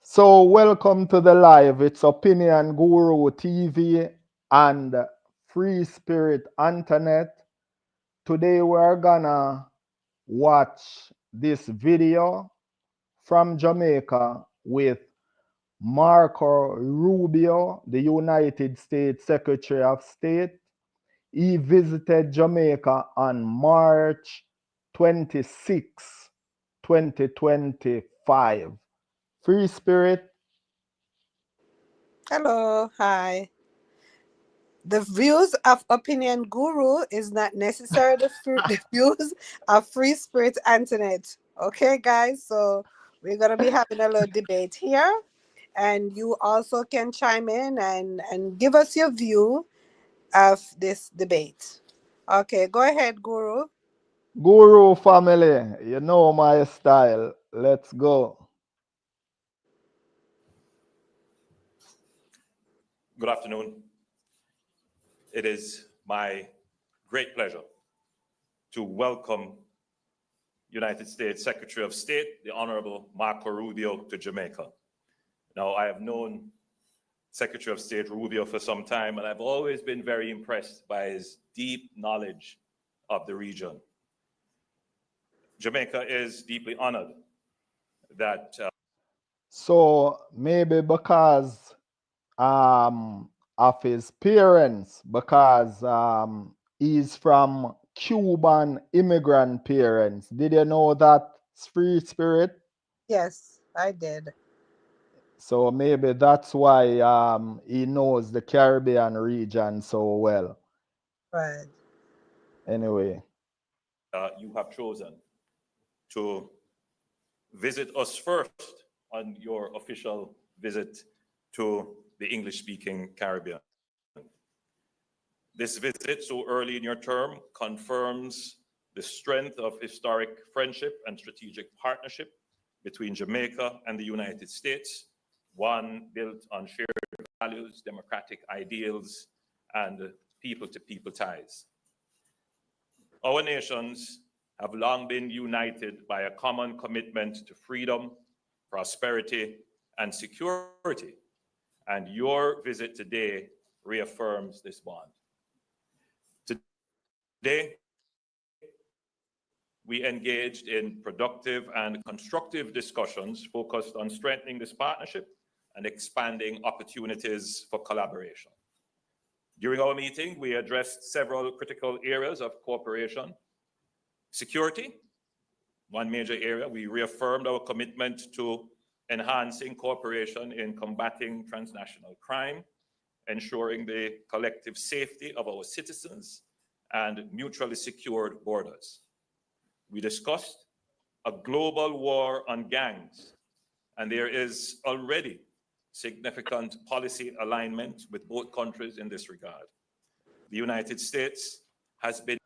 So, welcome to the live. It's Opinion Guru TV and Free Spirit Internet. Today, we're gonna watch this video from Jamaica with Marco Rubio, the United States Secretary of State. He visited Jamaica on March 26, 2025. Free Spirit. Hello, hi. The views of Opinion Guru is not necessarily the views of Free Spirit Internet. Okay, guys, so we're gonna be having a little debate here, and you also can chime in and give us your view of this debate. Okay, go ahead, Guru. Guru family, you know my style. Let's go. Good afternoon. It is my great pleasure to welcome United States Secretary of State, the Honorable Marco Rubio, to Jamaica. Now, I have known Secretary of State Rubio for some time, and I've always been very impressed by his deep knowledge of the region. Jamaica is deeply honored that So maybe because of his parents, because he's from Cuban immigrant parents. Did you know that, Free Spirit? Yes, I did. So maybe that's why he knows the Caribbean region so well. Right. Anyway. you have chosen to visit us first on your official visit to the English-speaking Caribbean. This visit so early in your term confirms the strength of historic friendship and strategic partnership between Jamaica and the United States, one built on shared values, democratic ideals, and people-to-people ties. Our nations have long been united by a common commitment to freedom, prosperity, and security, and your visit today reaffirms this bond. Today, we engaged in productive and constructive discussions focused on strengthening this partnership and expanding opportunities for collaboration. During our meeting, we addressed several critical areas of cooperation. Security, one major area. We reaffirmed our commitment to enhancing cooperation in combating transnational crime, ensuring the collective safety of our citizens, and mutually secured borders. We discussed a global war on gangs, and there is already significant policy alignment with both countries in this regard. The United States has been...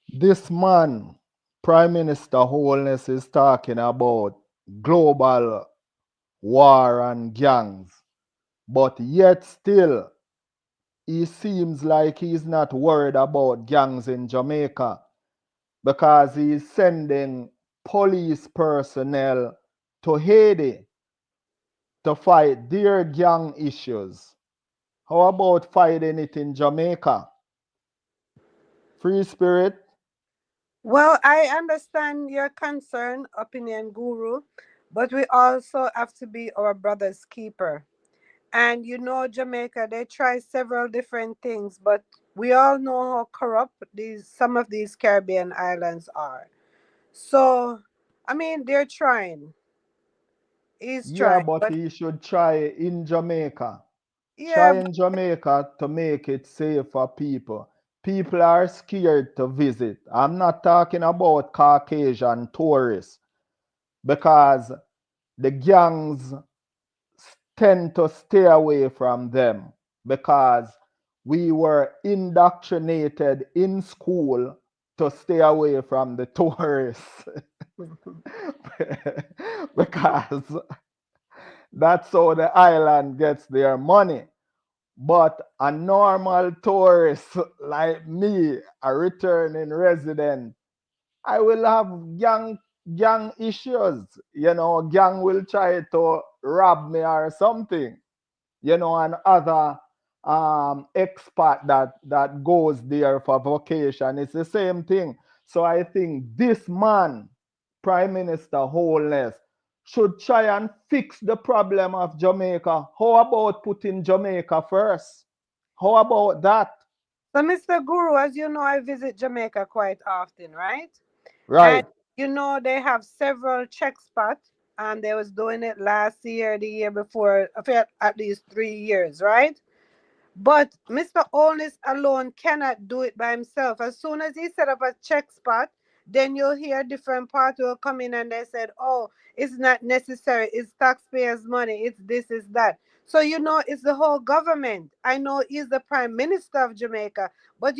This man, Prime Minister Holness, is talking about global war and gangs, but yet still, he seems like he's not worried about gangs in Jamaica because he's sending police personnel to Haiti to fight their gang issues. How about fighting it in Jamaica? Free Spirit? Well, I understand your concern, Opinion Guru, but we also have to be our brother's keeper. And you know, Jamaica, they try several different things, but we all know how corrupt some of these Caribbean islands are. So, I mean, they're trying. He's Yeah, trying, but but he should try in Jamaica. yeah, Try in Jamaica to make it safe for people. People are scared to visit. I'm not talking about Caucasian tourists because the gangs tend to stay away from them because we were indoctrinated in school to stay away from the tourists because that's how the island gets their money. But a normal tourist like me, a returning resident, I will have gang issues. You know, gang will try to rob me or something. And other expat that goes there for vacation. It's the same thing. So I think this man, Prime Minister Holness, should try and fix the problem of Jamaica. How about putting Jamaica first? How about that? So, Mr. Guru, as you know, I visit Jamaica quite often, right? And Right. you know they have several check spots, and they was doing it last year, the year before, for at least 3 years, right? But Mr. Onus alone cannot do it by himself. As soon as he set up a check spot, then you'll hear different parties will come in and they said, oh, it's not necessary. It's taxpayers' money. It's this, it's that. So, it's the whole government. I know he's the prime minister of Jamaica, but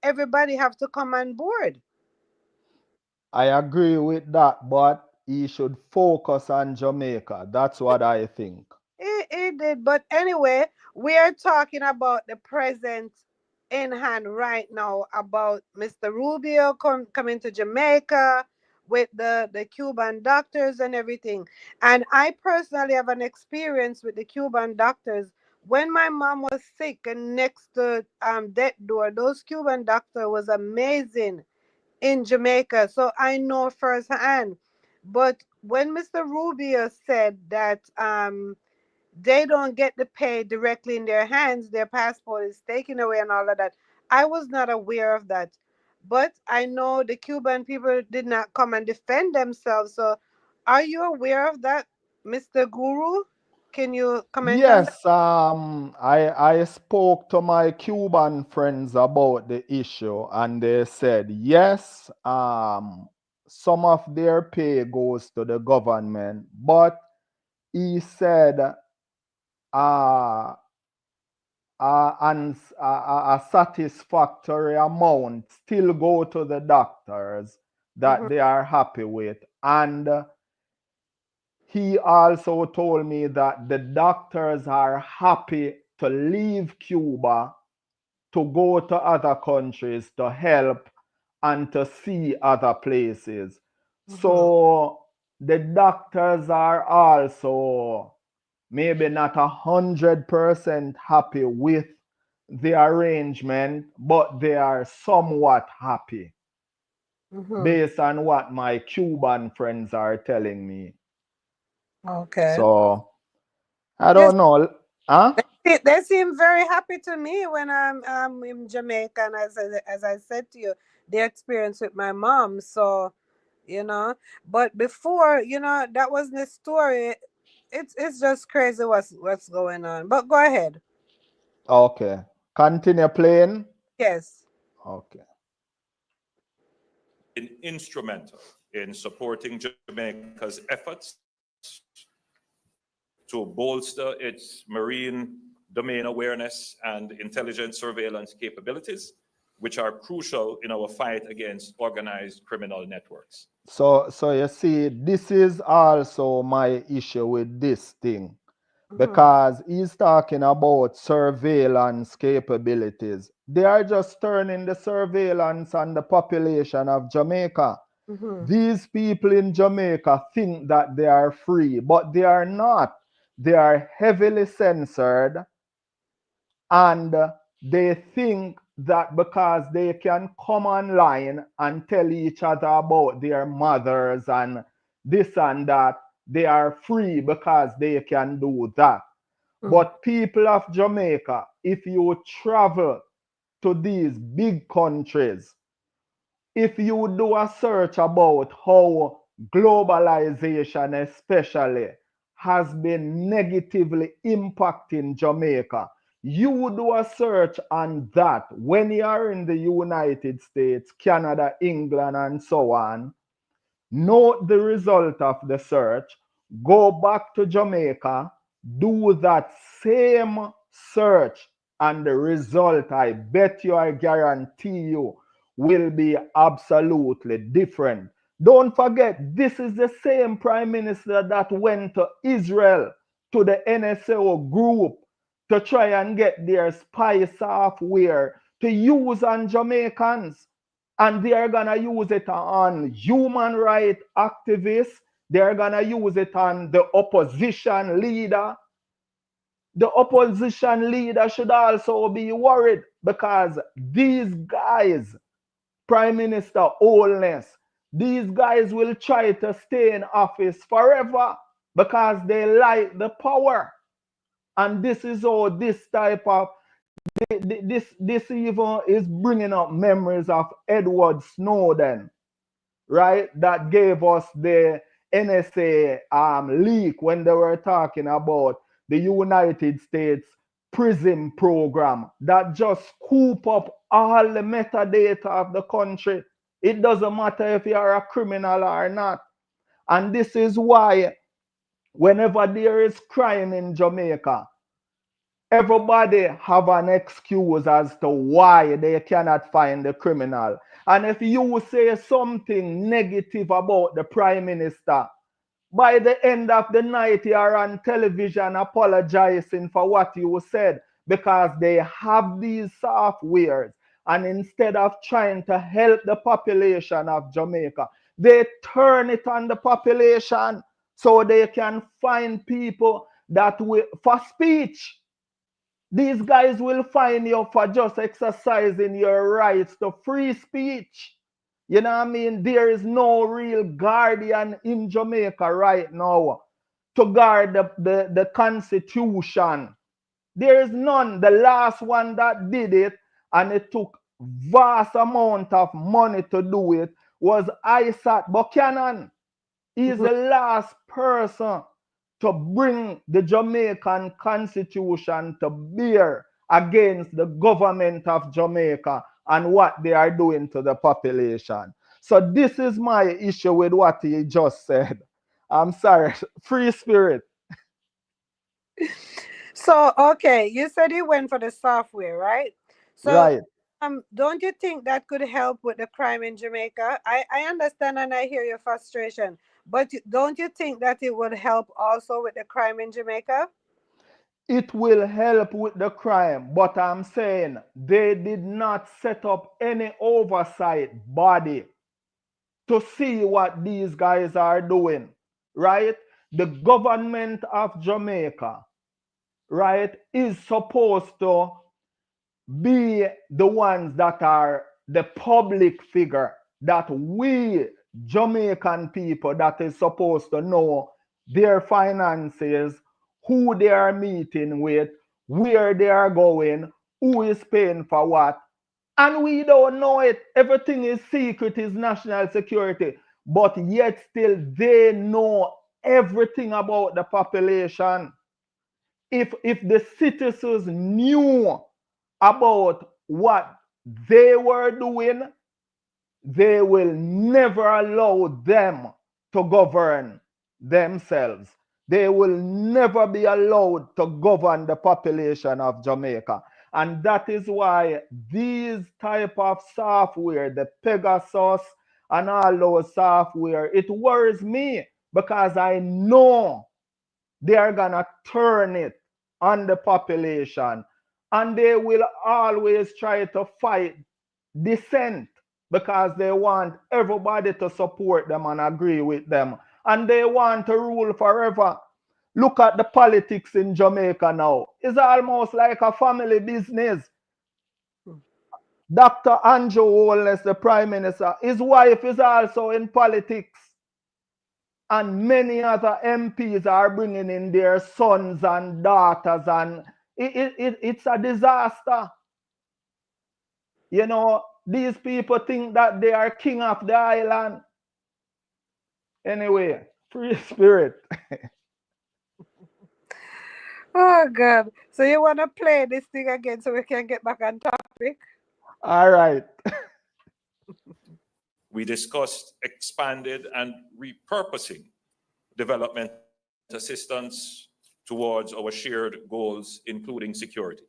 everybody have to come on board. I agree with that, but he should focus on Jamaica. That's what I think. It did. But anyway, we are talking about the present in hand right now about Mr. Rubio coming to Jamaica with the Cuban doctors and everything. And I personally have an experience with the Cuban doctors. When my mom was sick and next to death door, those Cuban doctor was amazing in Jamaica. So I know firsthand. But when Mr. Rubio said that they don't get the pay directly in their hands, their passport is taken away and all of that. I was not aware of that. But I know the Cuban people did not come and defend themselves. So are you aware of that, Mr. Guru? Can you comment on that? Yes, I spoke to my Cuban friends about the issue, and they said yes, some of their pay goes to the government, but he said a satisfactory amount still go to the doctors Mhm, that they are happy with, and he also told me that the doctors are happy to leave Cuba to go to other countries to help and to see other places. mhm. So the doctors are also maybe not 100% happy with the arrangement, but they are somewhat happy Mhm. based on what my Cuban friends are telling me. Okay. So I Yes, don't know. Huh? they seem very happy to me when I'm in Jamaica, and as I said to you, the experience with my mom. So you know, but before, that wasn't the story. It's just crazy what's going on. But go ahead. Okay. Continue playing. Yes. Okay. Been instrumental in supporting Jamaica's efforts to bolster its marine domain awareness and intelligence surveillance capabilities, which are crucial in our fight against organized criminal networks. So you see, this is also my issue with this thing Mhm. because he's talking about surveillance capabilities. They are just turning the surveillance on the population of Jamaica. Mhm. These people in Jamaica think that they are free, but they are not. They are heavily censored, and they think that because they can come online and tell each other about their mothers and this and that, they are free because they can do that. Mhm. But people of Jamaica, if you travel to these big countries, if you do a search about how globalization especially has been negatively impacting Jamaica, you do a search on that when you are in the United States, Canada, England, and so on. Note the result of the search, go back to Jamaica, do that same search, and the result, I bet you, I guarantee you, will be absolutely different. Don't forget, this is the same prime minister that went to Israel, to the NSO group, to try and get their spy software to use on Jamaicans, and they are gonna use it on human rights activists. they're gonna use it on the opposition leader. The opposition leader should also be worried because these guys, Prime Minister Holness, these guys will try to stay in office forever because they like the power. And this is all this type of this even is bringing up memories of Edward Snowden, right? That gave us the NSA leak when they were talking about the United States prison program that just scoop up all the metadata of the country. It doesn't matter if you are a criminal or not. And this is why whenever there is crime in Jamaica, everybody have an excuse as to why they cannot find the criminal. And if you say something negative about the prime minister, by the end of the night you are on television apologizing for what you said because they have these softwares. And instead of trying to help the population of Jamaica, they turn it on the population so they can find people that will, for speech. These guys will fine you for just exercising your rights to free speech. You know what I mean? There is no real guardian in Jamaica right now to guard the Constitution. There is none. The last one that did it, and it took vast amount of money to do it, was Isaac Buchanan. He's the last person to bring the Jamaican Constitution to bear against the government of Jamaica and what they are doing to the population. So this is my issue with what he just said. I'm sorry, free spirit. So, okay, you said you went for the software, right? So, Right. don't you think that could help with the crime in Jamaica? I understand and I hear your frustration, but don't you think that it would help also with the crime in Jamaica? It will help with the crime, but I'm saying they did not set up any oversight body to see what these guys are doing, right? The government of Jamaica, right, is supposed to be the ones that are the public figure that we Jamaican people that is supposed to know their finances, who they are meeting with, where they are going, who is paying for what, and we don't know it. Everything is secret, is national security. But yet still they know everything about the population. If the citizens knew about what they were doing, they will never allow them to govern themselves. They will never be allowed to govern the population of Jamaica. And that is why these type of software, the Pegasus and all those software, it worries me because I know they are gonna turn it on the population and they will always try to fight dissent because they want everybody to support them and agree with them and they want to rule forever. Look at the politics in Jamaica now. It's almost like a family business. Dr. Andrew Holness, the prime minister, his wife is also in politics. And many other MPs are bringing in their sons and daughters, and it's a disaster. You know, these people think that they are king of the island. Anyway, free spirit. Oh God. So you wanna play this thing again so we can get back on topic? All right. We discussed expanded and repurposing development assistance towards our shared goals, including security.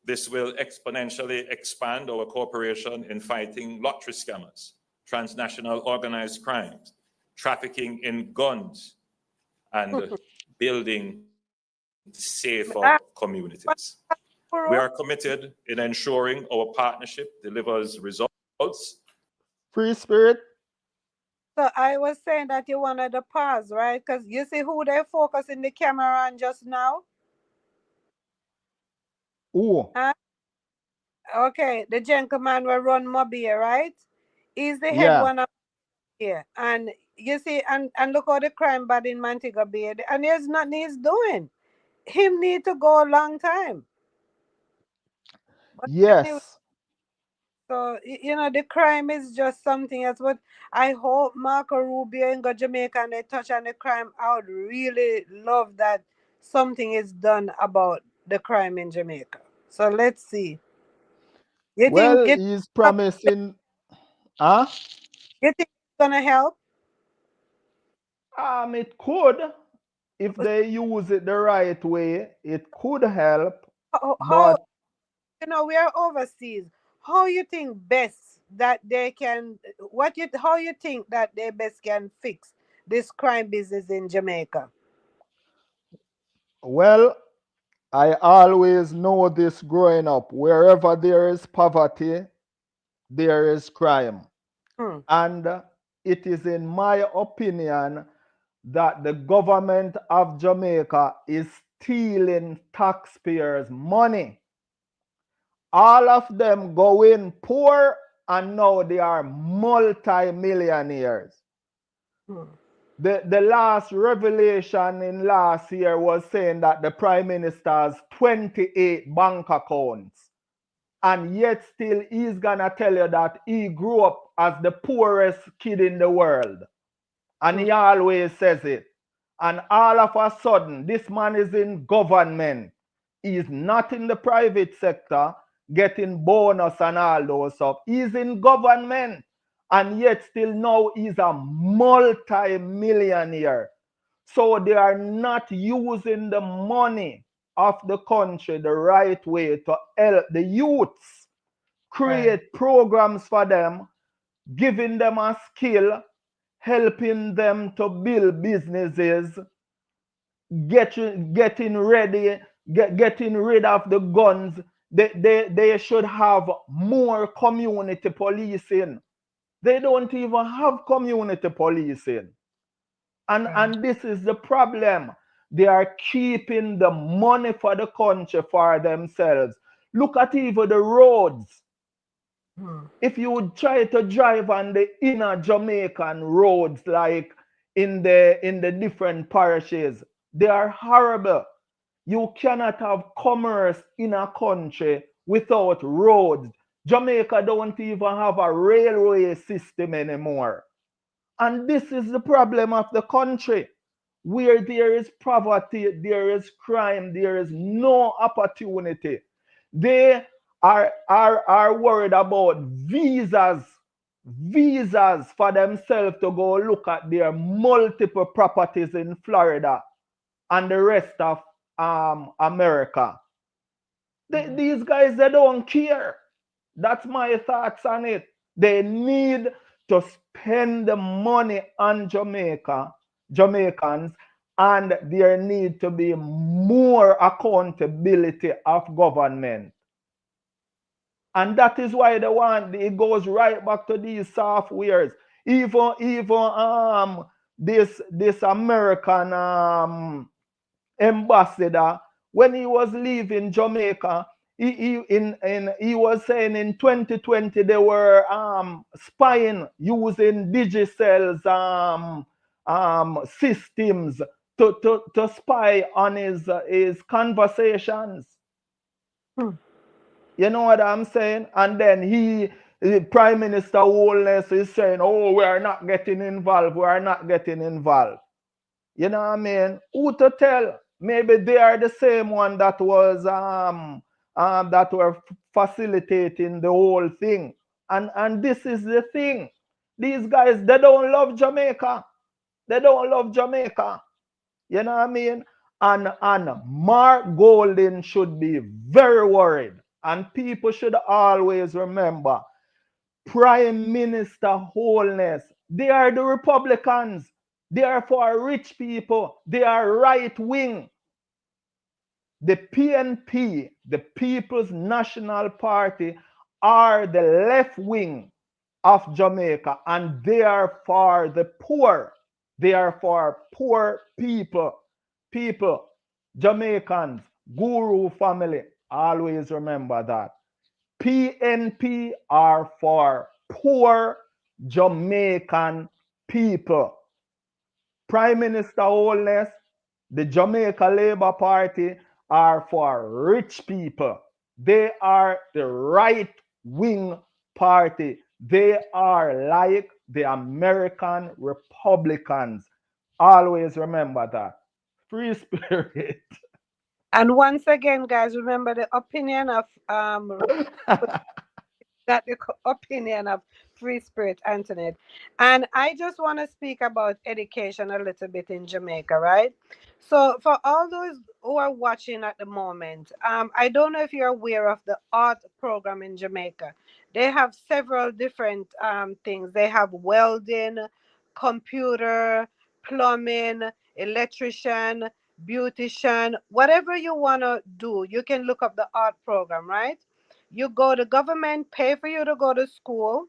This will exponentially expand our cooperation in fighting lottery scammers, transnational organized crimes, trafficking in guns, and building safer communities. We are committed in ensuring our partnership delivers results. Free spirit. So I was saying that you wanted to pause, right? Because you see who they focusing the camera on just now? Who? Huh? Okay, the gentleman will run Mobile, right? He's the head Yeah. one up here. And you see, and look how the crime bad in Montego Bay. And there's nothing he's doing. Him need to go a long time. But anyway, Yes. so the crime is just something else. But I hope Marco Rubio and go Jamaica and they touch on the crime. I would really love that something is done about the crime in Jamaica. So let's see. You think Well, it he's promising. Huh? you think it's gonna help? It could, if they use it the right way, it could help. How But we are overseas. How you think best that they can how you think that they best can fix this crime business in Jamaica? well, I always know this growing up. Wherever there is poverty, there is crime. Hmm. And it is in my opinion that the government of Jamaica is stealing taxpayers' money. All of them go in poor and now they are multi-millionaires. Hmm. The last revelation in last year was saying that the prime minister has 28 bank accounts. And yet still he's gonna tell you that he grew up as the poorest kid in the world. And Hmm. he always says it. And all of a sudden, this man is in government. He's not in the private sector getting bonus and all those stuff. He's in government. And yet still now he's a multi-millionaire. So they are not using the money of the country the right way to help the youths, Right. create programs for them, giving them a skill, helping them to build businesses, getting ready, getting rid of the guns. They should have more community policing. They don't even have community policing. Right. And this is the problem. They are keeping the money for the country for themselves. Look at even the roads. Hmm. If you would try to drive on the inner Jamaican roads, like in the different parishes, they are horrible. You cannot have commerce in a country without roads. Jamaica don't even have a railway system anymore. And this is the problem of the country. Where there is poverty, there is crime, there is no opportunity. They are worried about visas for themselves to go look at their multiple properties in Florida and the rest of America. Hmm. These guys, they don't care. That's my thoughts on it. They need to spend the money on Jamaicans, and there need to be more accountability of government. And that is why they want it goes right back to these softwares. Even this American ambassador, when he was leaving Jamaica, he was saying in 2020 they were spying using Digicel's systems to spy on his conversations. Hmm. You know what I'm saying? And then the Prime Minister Holness is saying, oh, we are not getting involved. We are not getting involved. You know what I mean? Who to tell? Maybe they are the same one that was that were facilitating the whole thing. And this is the thing. These guys, they don't love Jamaica. They don't love Jamaica. You know what I mean? And Mark Golding should be very worried. And people should always remember Prime Minister Holness. They are the Republicans. They are for rich people. They are right wing. The PNP, the People's National Party, are the left wing. of Jamaica, and they are for the poor. They are for poor people. People, Jamaicans, Guru family, always remember that. PNP are for poor Jamaican people. Prime Minister Holness, the Jamaica Labour Party are for rich people. They are the right wing party. They are like the American Republicans. Always remember that. Free spirit. And once again, guys, remember the opinion of that the opinion of Free Spirit Antoinette. And I just want to speak about education a little bit in Jamaica, right? So for all those who are watching at the moment, I don't know if you're aware of the art program in Jamaica. They have several different things. They have welding, computer, plumbing, electrician, beautician, whatever you want to do, you can look up the art program, right? You go to government, pay for you to go to school.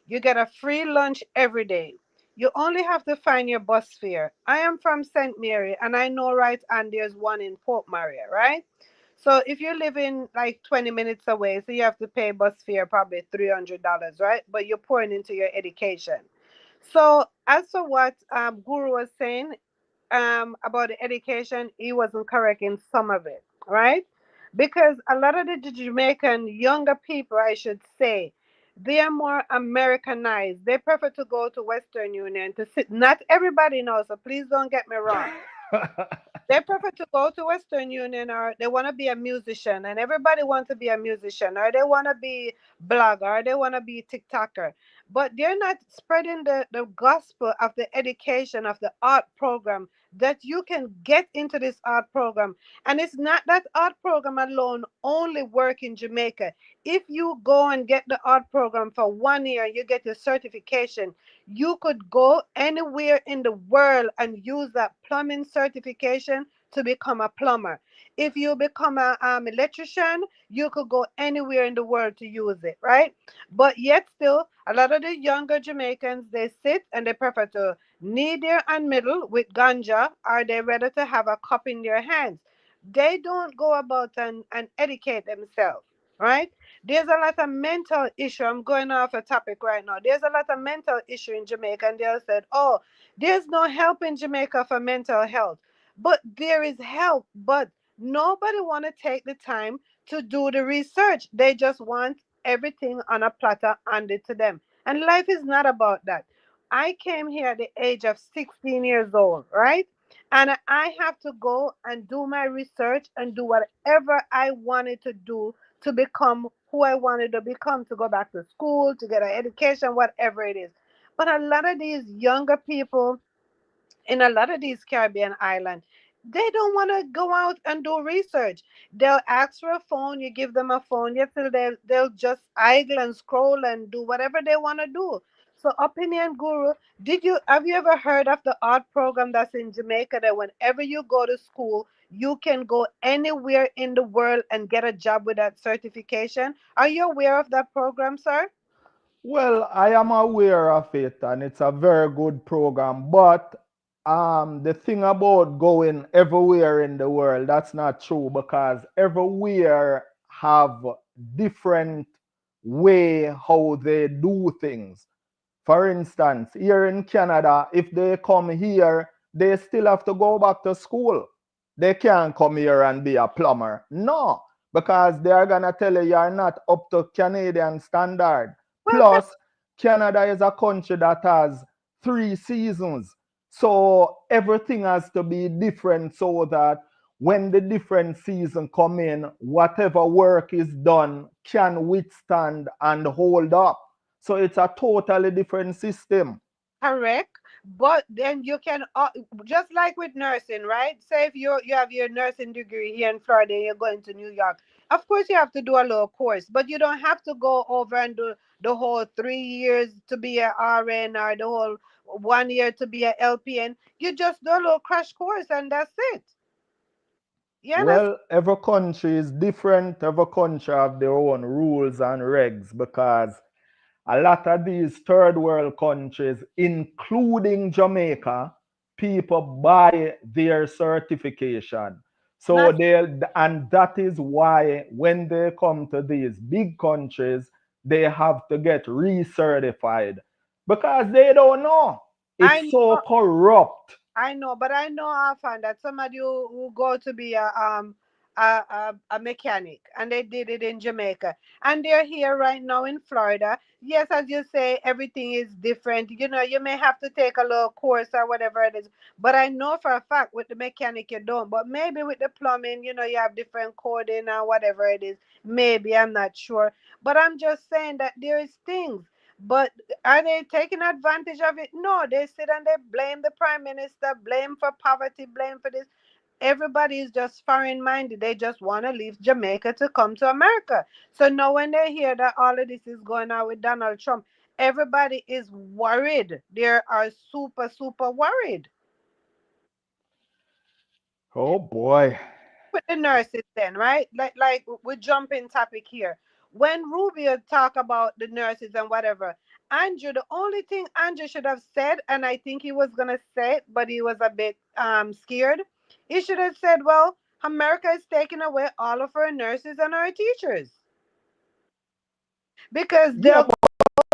You get a free lunch every day. You only have to find your bus fare. I am from St. Mary, and I know right, and there's one in Port Maria, right? So if you live in like 20 minutes away, so you have to pay bus fare probably $300, right? But you're pouring into your education. So as for what Guru was saying, about the education, he wasn't correct in some of it, right? Because a lot of the Jamaican younger people, I should say, they are more Americanized. They prefer to go to Western Union to sit. Not everybody knows, so please don't get me wrong. They prefer to go to Western Union, or they want to be a musician, and everybody wants to be a musician, or they want to be blogger, or they want to be TikToker. But they're not spreading the gospel of the education of the art program, that you can get into this art program. And it's not that art program alone only work in Jamaica. If you go and get the art program for 1 year, you get your certification, you could go anywhere in the world and use that plumbing certification to become a plumber. If you become a electrician, you could go anywhere in the world to use it, right? But yet still, a lot of the younger Jamaicans, they sit and they prefer to knee their and middle with ganja, or they rather to have a cup in their hands. They don't go about and educate themselves, right? There's a lot of mental issue. I'm going off a topic right now. There's a lot of mental issue in Jamaica, and they said, "Oh, there's no help in Jamaica for mental health." But there is help, but nobody want to take the time to do the research. They just want everything on a platter handed to them. And life is not about that. I came here at the age of 16 years old, right? And I have to go and do my research and do whatever I wanted to do to become who I wanted to become, to go back to school, to get an education, whatever it is. But a lot of these younger people in a lot of these Caribbean islands, they don't want to go out and do research. They'll ask for a phone, you give them a phone, yet till they'll just idle and scroll and do whatever they want to do. So, Opinion Guru, have you ever heard of the art program that's in Jamaica, that whenever you go to school, you can go anywhere in the world and get a job with that certification? Are you aware of that program, sir? Well, I am aware of it, and it's a very good program. But the thing about going everywhere in the world, that's not true, because everywhere have different way how they do things. For instance, here in Canada, if they come here, they still have to go back to school. They can't come here and be a plumber. No, because they are gonna tell you you're not up to Canadian standard. Well, Plus, Canada is a country that has 3 seasons. So everything has to be different, so that when the different season come in, whatever work is done can withstand and hold up. So it's a totally different system. correct, but then you can just like with nursing, right? Say if you have your nursing degree here in Florida and you're going to New York, of course you have to do a little course, but you don't have to go over and do the whole 3 years to be a RN, or the whole 1 year to be a LPN. You just do a little crash course and that's it. You understand? Well, every country is different. Every country have their own rules and regs, because a lot of these third world countries, including Jamaica, people buy their certification. So Not they, and that is why when they come to these big countries, they have to get recertified because they don't know. I It's so know corrupt. I know, but I know often that somebody who go to be a mechanic, and they did it in Jamaica, and they're here right now in Florida. Yes, as you say, everything is different. You know, you may have to take a little course or whatever it is. But I know for a fact with the mechanic you don't. But maybe with the plumbing, you know, you have different coding or whatever it is. Maybe I'm not sure. But I'm just saying that there is things. But are they taking advantage of it? No, they sit and they blame the prime minister, blame for poverty, blame for this. Everybody is just foreign minded. They just want to leave Jamaica to come to America. So now when they hear that all of this is going on with Donald Trump, everybody is worried. They are super, super worried. Oh boy. With the nurses then, right? Like we jump in topic here. When Rubio talk about the nurses and whatever, Andrew, the only thing Andrew should have said, and I think he was gonna say it, but he was a bit scared. He should have said, "Well, America is taking away all of our nurses and our teachers because Yeah, they'll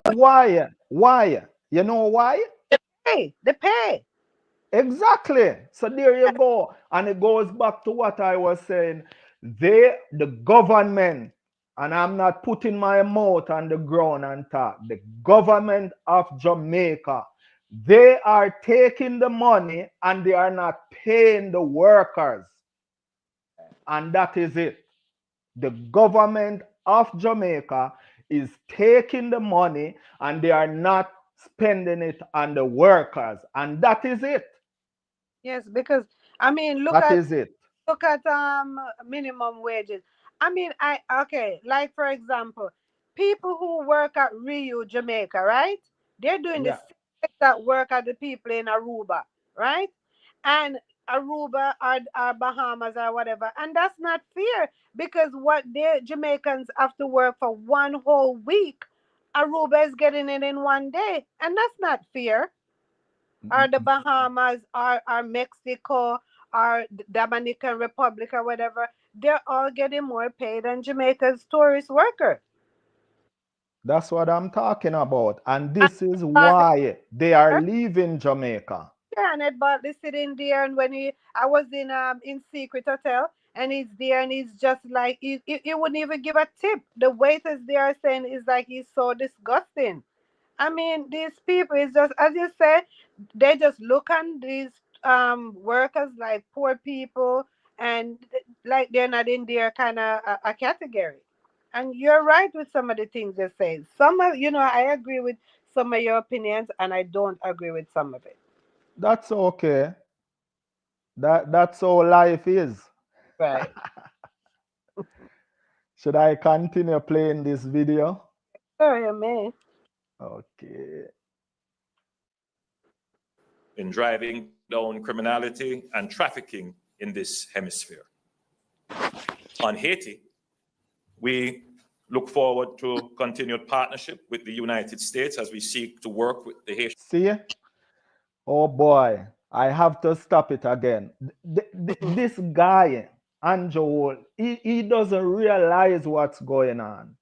but why? Why? You know why? pay the pay." Exactly. So there you go. And it goes back to what I was saying. They, the government, and I'm not putting my mouth on the ground and talk, the government of Jamaica, they are taking the money and they are not paying the workers. And that is it. The government of Jamaica is taking the money and they are not spending it on the workers. And that is it. Yes, because I mean, That is it. look at minimum wages. I mean, I okay, like for example, people who work at Rio, Jamaica, right? They're doing the Yeah. same exact work as the people in Aruba, right? And Aruba or Bahamas or whatever, and that's not fair because what the Jamaicans have to work for one whole week, Aruba is getting it in one day, and that's not fair. Or the Bahamas, or Mexico, or Dominican Republic, or whatever, they're all getting more pay than Jamaica's tourist worker. That's what I'm talking about. And And this is Bartley, why they are leaving Jamaica. yeah, and Ed Bartley sitting there, and when I was in Secret Hotel, and he's there, and he's just like he wouldn't even give a tip. The waiters there are saying is like he's so disgusting. I mean, these people is just as you say, they just look on these workers like poor people, and like they're not in their kind of a category. And you're right with some of the things they say. Some of I agree with some of your opinions, and I don't agree with some of it. That's okay. That's how life is. Right. Should I continue playing this video? Sorry, man. Okay. in driving down criminality and trafficking in this hemisphere. On Haiti, we look forward to continued partnership with the United States as we seek to work with the Haitian. See? Oh boy. I have to stop it again. This guy, Andrew, he doesn't realize what's going on.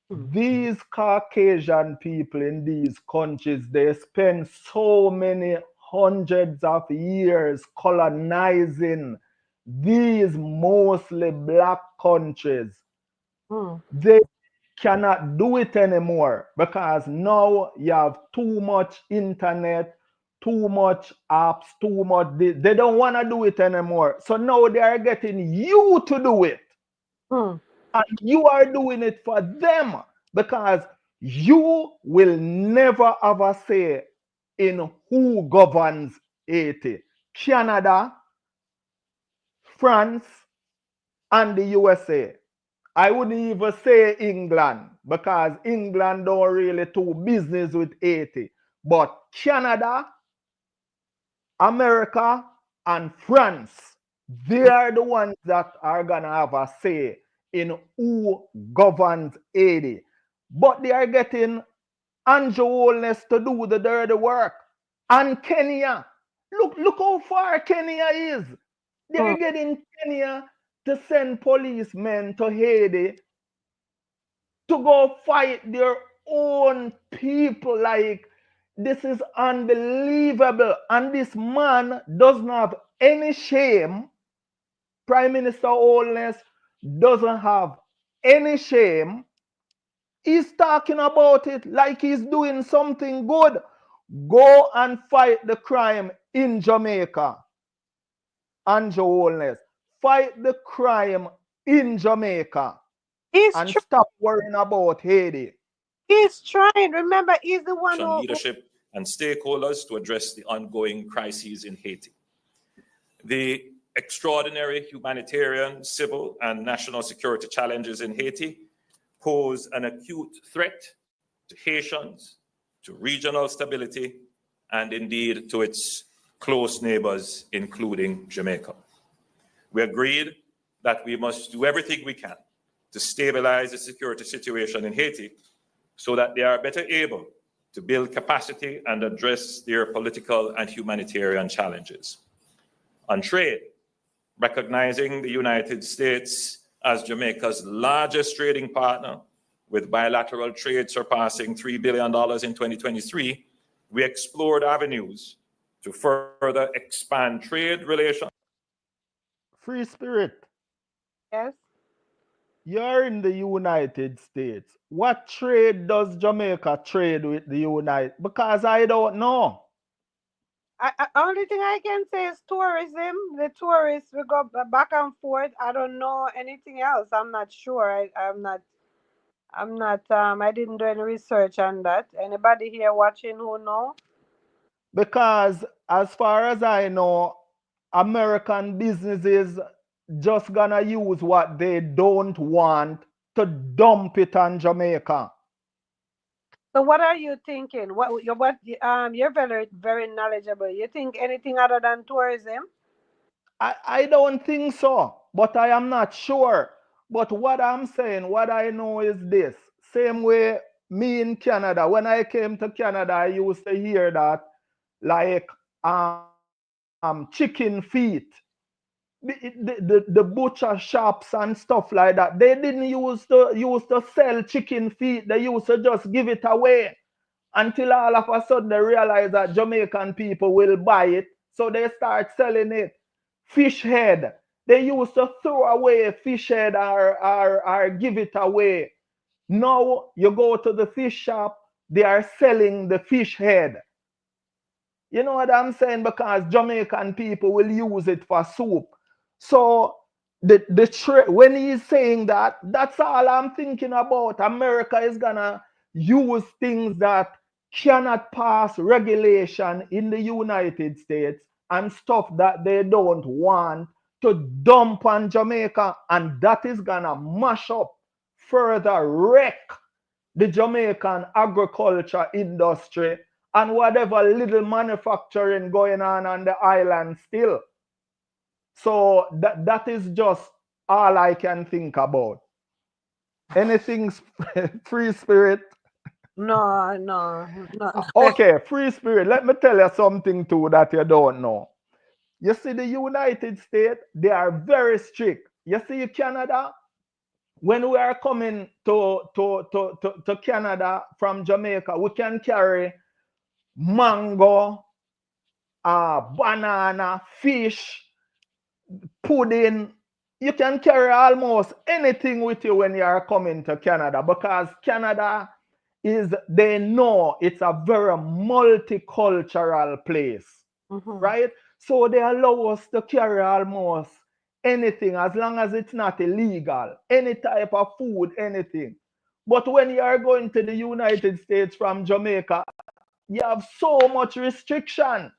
These Caucasian people in these countries, they spend so many hundreds of years colonizing these mostly black countries. Hmm. They cannot do it anymore because now you have too much internet, too much apps, too much. They don't want to do it anymore. So now they are getting you to do it. Hmm. And you are doing it for them because you will never have a say in who governs Haiti. Canada, France, and the USA. I wouldn't even say England because England don't really do business with Haiti. But Canada, America, and France, they are the ones that are gonna have a say in who governs Haiti. But they are getting Andrew Holness to do the dirty work. And Kenya, look how far Kenya is. Mm. They're getting Kenya to send policemen to Haiti to go fight their own people. Like, this is unbelievable. And this man doesn't have any shame. Prime Minister Holness doesn't have any shame. He's talking about it like he's doing something good. Go and fight the crime in Jamaica. Andrew Holness. Fight the crime in Jamaica He's and trying. stop worrying about Haiti. He's trying. Remember, he's the one who leadership and stakeholders to address the ongoing crises in Haiti. The extraordinary humanitarian, civil, and national security challenges in Haiti pose an acute threat to Haitians, to regional stability, and indeed to its close neighbors, including Jamaica. We agreed that we must do everything we can to stabilize the security situation in Haiti so that they are better able to build capacity and address their political and humanitarian challenges. On trade, recognizing the United States as Jamaica's largest trading partner, with bilateral trade surpassing $3 billion in 2023, we explored avenues to further expand trade relations. Free Spirit, yes. you're in the United States. What trade does Jamaica trade with the United? Because I don't know. Only thing I can say is tourism. The tourists will go back and forth. I don't know anything else. I'm not sure. I'm not. I'm not. I didn't do any research on that. Anybody here watching who know? Because as far as I know, American businesses just gonna use what they don't want to dump it on Jamaica. So what are you thinking? You're very knowledgeable. You think anything other than tourism? I don't think so, but I am not sure. But what I'm saying, what I know is this. Same way me in Canada, when I came to Canada, I used to hear that like chicken feet. The butcher shops and stuff like that. They didn't use to sell chicken feet. They used to just give it away until all of a sudden they realize that Jamaican people will buy it. So they start selling it. Fish head. They used to throw away fish head or give it away. Now you go to the fish shop, they are selling the fish head. You know what I'm saying? Because Jamaican people will use it for soup. So when he's saying that, that's all I'm thinking about. America is gonna use things that cannot pass regulation in the United States and stuff that they don't want to dump on Jamaica, and that is gonna mash up, further wreck the Jamaican agriculture industry and whatever little manufacturing going on the island still. So that is just all I can think about. Anything free spirit? No, no, no. Okay, free spirit. Let me tell you something too that you don't know. You see, the United States, they are very strict. You see, Canada, when we are coming to Canada from Jamaica, we can carry mango, banana, fish, pudding. You can carry almost anything with you when you are coming to Canada, because Canada they know it's a very multicultural place, Mhm. right? So they allow us to carry almost anything as long as it's not illegal, any type of food, anything. But when you are going to the United States from Jamaica, you have so much restriction.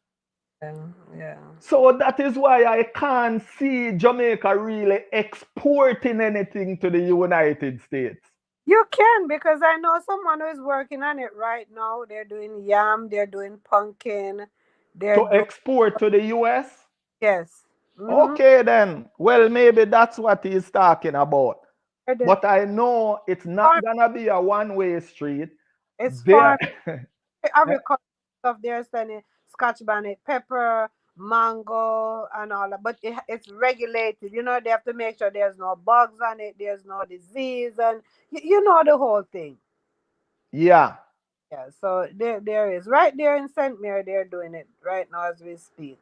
Yeah, yeah. So that is why I can't see Jamaica really exporting anything to the United States. You can, because I know someone who is working on it right now. They're doing yam, they're doing pumpkin, they're To doing export to the US? yes. Mm-hmm. Okay, then. Well, maybe that's what he's talking about. They're doing But I know it's not farm. going to be a one-way street. It's farm There, agriculture stuff. They're selling Scotch bonnet pepper, mango, and all that. But it's regulated. You know, they have to make sure there's no bugs on it, there's no disease, and you know the whole thing. yeah. Yeah. So there is right there in St. Mary. They're doing it right now as we speak.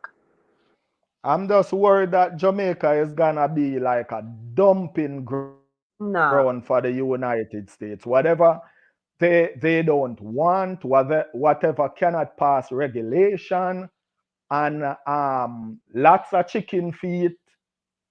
I'm just worried that Jamaica is gonna be like a dumping ground for the Nah. United States. Whatever they don't want, whatever cannot pass regulation, and lots of chicken feet,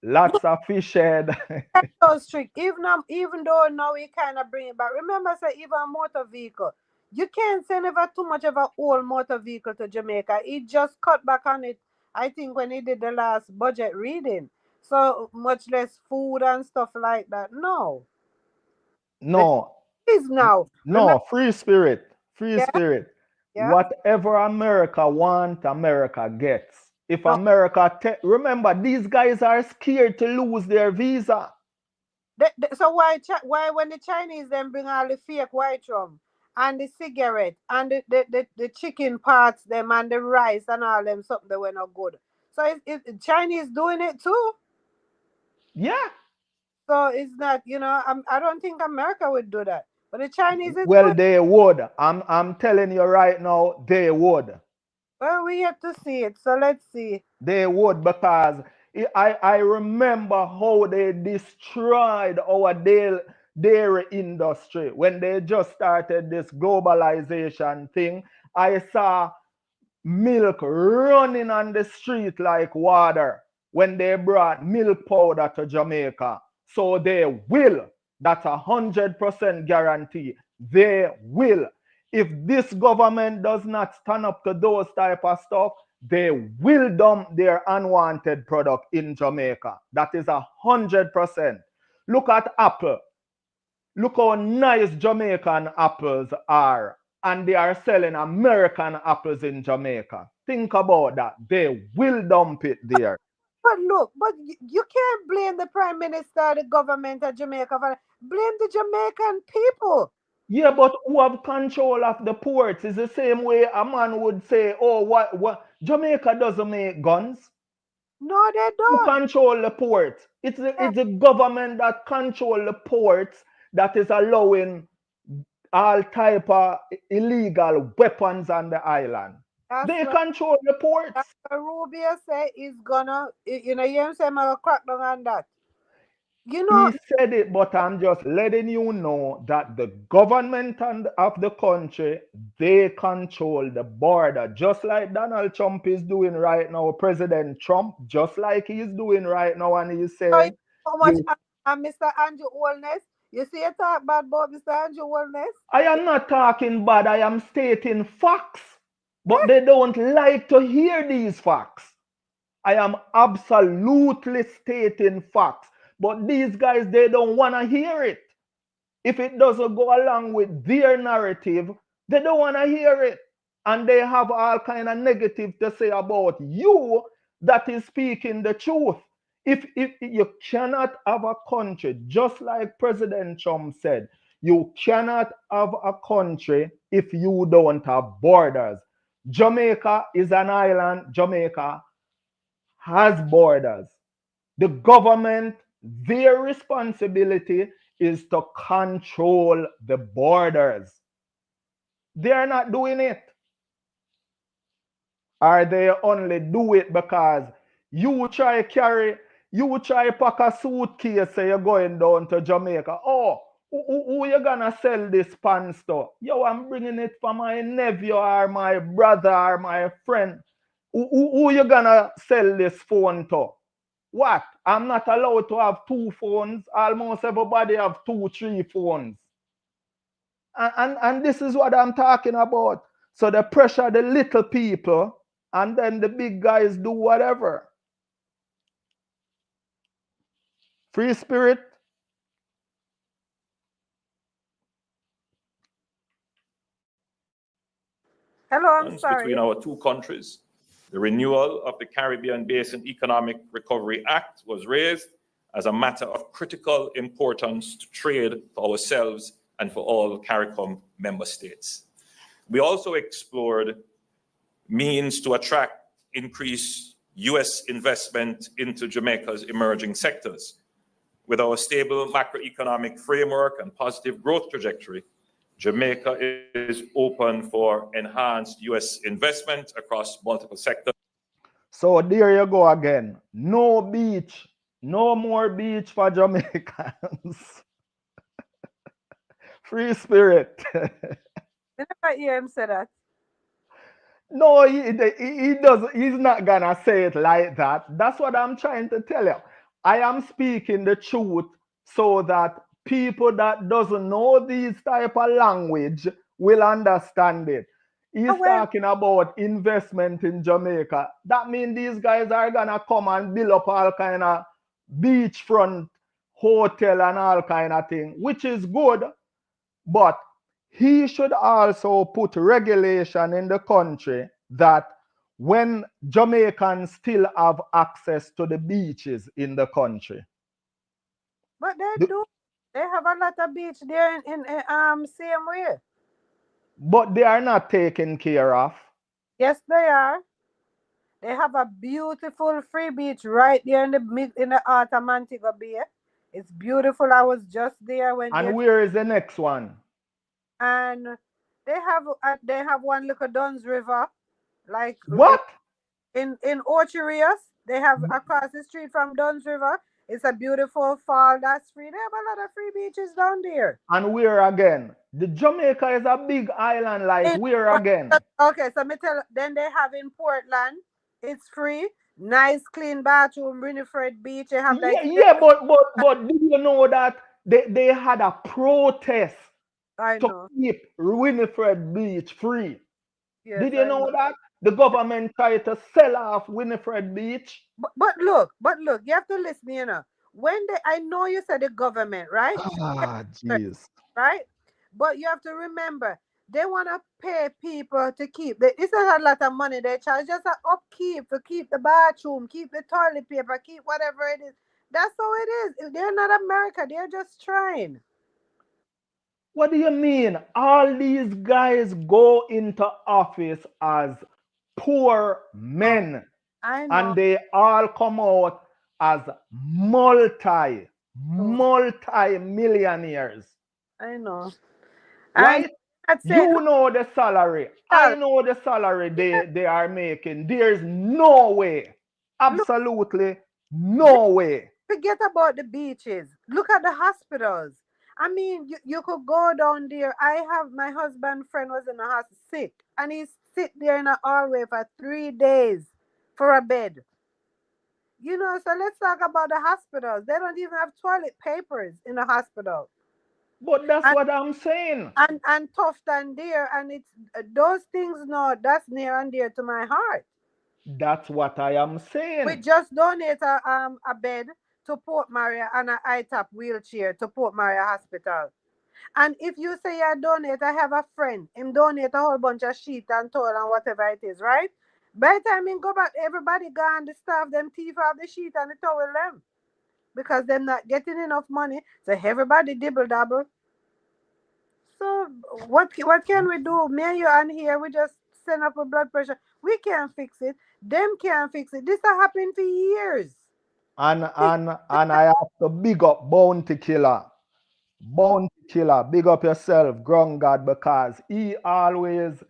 lots of fish head. That's so strict. Even though now we kind of bring it back. Remember, say even a motor vehicle, you can't send ever too much of a old motor vehicle to Jamaica. It just cut back on it. I think when he did the last budget reading, so much less food and stuff like that. No, but No, is now. Remember, no, free spirit, free yeah, spirit. yeah. Whatever America want, America gets. If No, America, remember, these guys are scared to lose their visa. so why when the Chinese then bring all the fake white rum and the cigarette and the chicken parts them and the rice and all them something that were not good. So Chinese doing it too. Yeah. So it's not I don't think America would do that, but the Chinese is Well, doing. they would. I'm telling you right now, they would. Well, we have to see it. So let's see. They would because I remember how they destroyed our dairy industry when they just started this globalization thing. I saw milk running on the street like water when they brought milk powder to Jamaica. So they will. That's 100% guarantee. They will. If this government does not stand up to those type of stuff, they will dump their unwanted product in Jamaica. That is 100%. Look at Apple. Look how nice Jamaican apples are. And they are selling American apples in Jamaica. Think about that. They will dump it there. But look, but you can't blame the Prime Minister, the government of Jamaica for blame the Jamaican people. Yeah, but who have control of the ports? Is the same way a man would say, oh, what Jamaica doesn't make guns. No, they Who don't. control the ports? Yeah, It's the government that control the ports that is allowing all type of illegal weapons on the island. that's They what control the that's ports. what Rubio say is gonna you hear him say I'm gonna crack down on that. You know, He said it, but I'm just letting you know that the government of the country, they control the border, just like Donald Trump is doing right now. President Trump, just like he's doing right now, and he's so saying, how much you, Mr. Andrew Holness. You see you talk bad about Mr. Andrew Holness? I am not talking bad, I am stating facts, but they don't like to hear these facts. I am absolutely stating facts, but these guys, they don't want to hear it. If it doesn't go along with their narrative, they don't want to hear it. And they have all kind of negative to say about you that is speaking the truth. If you cannot have a country, just like President Trump said, you cannot have a country if you don't have borders. Jamaica is an island. Jamaica has borders. The government, their responsibility is to control the borders. They are not doing it. Or they only do it because you try carry, you try pack a suitcase, say you're going down to Jamaica. Oh, who you gonna sell this pants to? Yo, I'm bringing it for my nephew or my brother or my friend. Who you gonna sell this phone to? What? I'm not allowed to have two phones. Almost everybody have two, three phones. And this is what I'm talking about. So they pressure the little people and then the big guys do whatever. Free spirit. Hello, I'm Between sorry. our two countries. The renewal of the Caribbean Basin Economic Recovery Act was raised as a matter of critical importance to trade for ourselves and for all CARICOM member states. We also explored means to attract increased U.S. investment into Jamaica's emerging sectors. With our stable macroeconomic framework and positive growth trajectory, Jamaica is open for enhanced U.S. investment across multiple sectors. So there you go again. No beach. No more beach for Jamaicans. Free spirit. I never hear him say that. No, he doesn't. He's not gonna say it like that. That's what I'm trying to tell you. I am speaking the truth so that people that doesn't know these type of language will understand it. He's Well, talking about investment in Jamaica. That means these guys are gonna come and build up all kind of beachfront hotel and all kind of thing, which is good, but he should also put regulation in the country that when Jamaicans still have access to the beaches in the country. but they do. They have a lot of beach there in same way. But they are not taken care of. Yes, they are. They have a beautiful free beach right there in the heart of Montego Bay. It's beautiful. I was just there when And there, where is the next one? and they have one look at Dunn's River, like What? in Orcharias. They have across the street from Dunn's River. It's a beautiful fall. That's free. They have a lot of free beaches down there. And where again? The Jamaica is a big island, like In, where again? okay, so me tell. Then they have in Portland. It's free. Nice, clean bathroom. Winifred Beach. They have like. Yeah, but did you know that they had a protest I to know. keep Winifred Beach free? Yes, Did you I know know. that? The government tried to sell off Winifred Beach. But look, you have to listen, When I know you said the government, right? Ah, jeez. Right? But you have to remember, they want to pay people to keep. It's not a lot of money they charge, just an upkeep to keep the bathroom, keep the toilet paper, keep whatever it is. That's how it is. They're not America. They're just trying. What do you mean? All these guys go into office as poor Oh, men I and know. they all come out as Oh, multi millionaires, I know. And right? I'd say, You look, know the salary. I Charles, know the salary yeah, they are making. There's no way, look, absolutely no way. forget about the beaches. Look at the hospitals. I mean, you could go down there. I have my husband friend was in the hospital sick, and he sit there in a hallway for 3 days for a bed. So let's talk about the hospitals. They don't even have toilet papers in the hospital, But that's and what I'm saying. tough and dear, and it's those things. No, that's near and dear to my heart. That's what I am We saying. just donate a bed to Port Maria and a high top wheelchair to Port Maria Hospital. And if you say you donate, I have a friend. Him donate a whole bunch of sheet and towel and whatever it is, right? By the time him go back, everybody gone, the staff, them thief off the sheet and the towel them. Because they're not getting enough money. So everybody dibble dabble. So what can we do? Me and you and here, we just send up a blood pressure. We can't fix it. Them can't fix it. This has happened for years. And I have to big up Bounty Killer. Bounty Killer, big up yourself, Ground God, because he always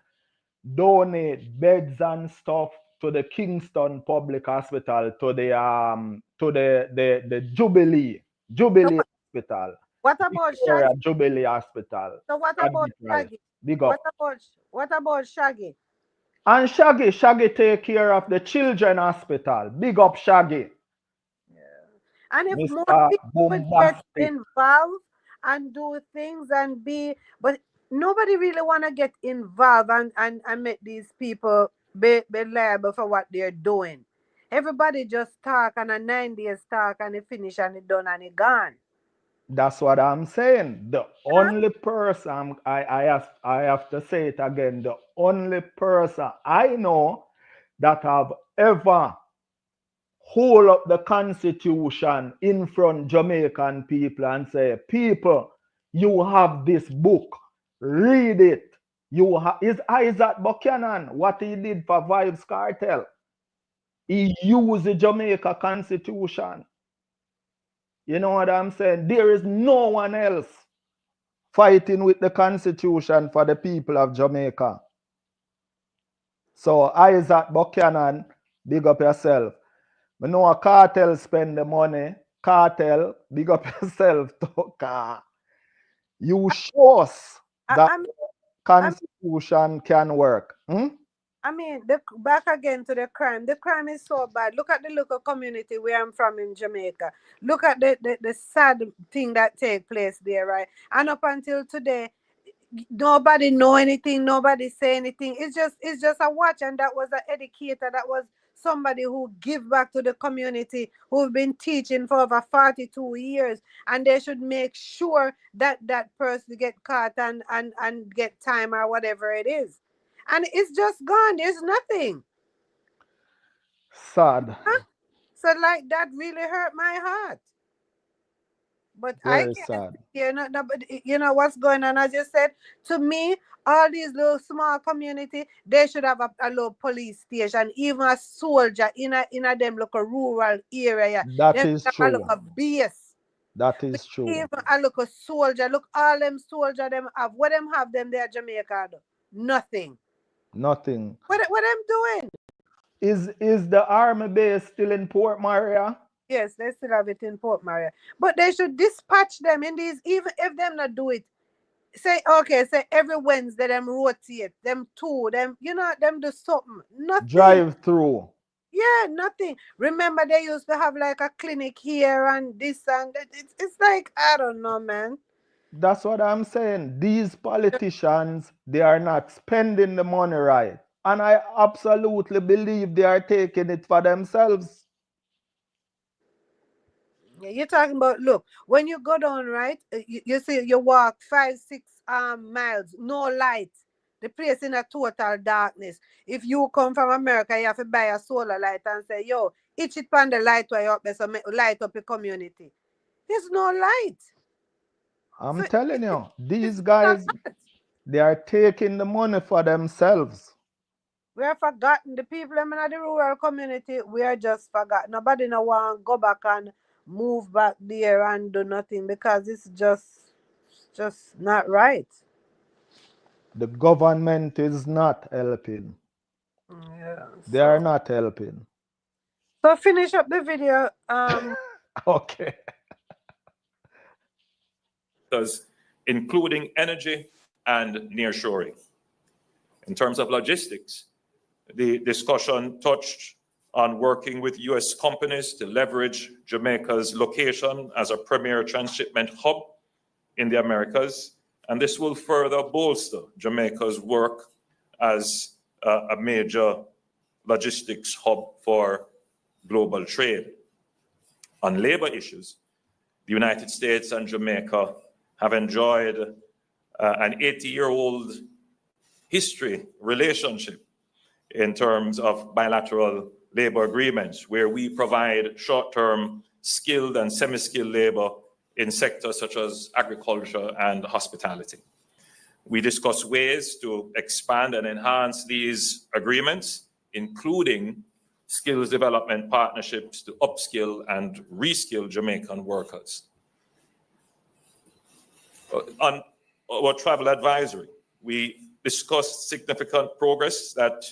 donate beds and stuff to the Kingston Public Hospital, to the So Jubilee Hospital, what about Victoria Shaggy? Jubilee Hospital. So what God about be praised. Shaggy? Big What up. about Shaggy? And Shaggy take care of the Children Hospital. Big up Shaggy. And if more Mr. people would get Bombastic. involved and do things and but nobody really want to get involved and make these people be liable for what they're doing. Everybody just talk and a 9 days talk and it finish and it done and it gone. That's what I'm saying. The Yeah? only person I have to say it again. The only person I know that have ever hold up the constitution in front Jamaican people and say, people, You have this book. Read it. Is Isaac Buchanan, what he did for Vibes Cartel. He used the Jamaica Constitution. You know what I'm saying? There is no one else fighting with the Constitution for the people of Jamaica. So Isaac Buchanan, big up yourself. I know a cartel spend the money. Cartel, big up yourself. You show us that I mean, Constitution can work. I mean, back again to the crime. The crime is so bad. Look at the local community where I'm from in Jamaica. Look at the sad thing that take place there, right? And up until today, nobody know anything. Nobody say anything. It's just a watch, and that was an educator. That was somebody who give back to the community, who've been teaching for over 42 years, and they should make sure that that person get caught and get time or whatever it is. And it's just gone. There's nothing. Sad. So like that really hurt my heart. But I Very can't sad. see, but you know what's going on. As you said, to me, all these little small community, they should have a little police station, even a soldier in a them look a rural area. They That should is have a look true. a base. That With is true. even a look a soldier. Look all them soldier them have. What them have them there Jamaica do? Nothing. Nothing. What them doing? Is the army base still in Port Maria? Yes, they still have it in Port Maria. But they should dispatch them in these, even if them not do it. Say, okay, say every Wednesday them rotate, them two, them, them do something. Nothing. Drive through. Yeah, nothing. Remember they used to have like a clinic here and this and that. It's like, I don't know, man. That's what I'm saying. These politicians, they are not spending the money right. And I absolutely believe they are taking it for themselves. Yeah, you're talking about, look, when you go down, right, you see you walk 5, 6 miles, no light. The place in a total darkness. If you come from America, you have to buy a solar light and say, yo, itch it on the light way up there, so light up your community. There's no light. I'm So telling you, it's these not guys, that. they are taking the money for themselves. We are forgotten. The people in the rural community, we are just forgotten. Nobody no want to go back and move back there and do nothing because it's just not right. The government is not helping. Yeah. They are not helping. So finish up the video. Okay. Including energy and nearshoring. In terms of logistics, the discussion touched on working with U.S. companies to leverage Jamaica's location as a premier transshipment hub in the Americas, and this will further bolster Jamaica's work as a major logistics hub for global trade. On labor issues, the United States and Jamaica have enjoyed an 80-year-old history relationship in terms of bilateral labor agreements, where we provide short-term skilled and semi-skilled labor in sectors such as agriculture and hospitality. We discuss ways to expand and enhance these agreements, including skills development partnerships to upskill and reskill Jamaican workers. On our travel advisory, we discussed significant progress that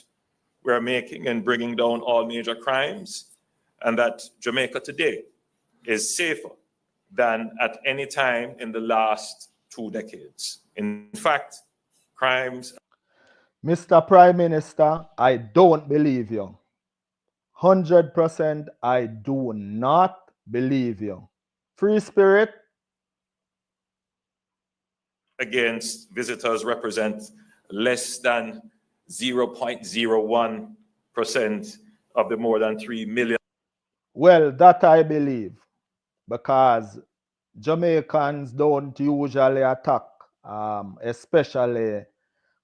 we're making in bringing down all major crimes, and that Jamaica today is safer than at any time in the last 2 decades. In fact, crimes. Mr. Prime Minister, I don't believe you. 100% I do not believe you. Free spirit. Against visitors represent less than 0.01% of the more than 3 million. Well, that I believe, because Jamaicans don't usually attack, especially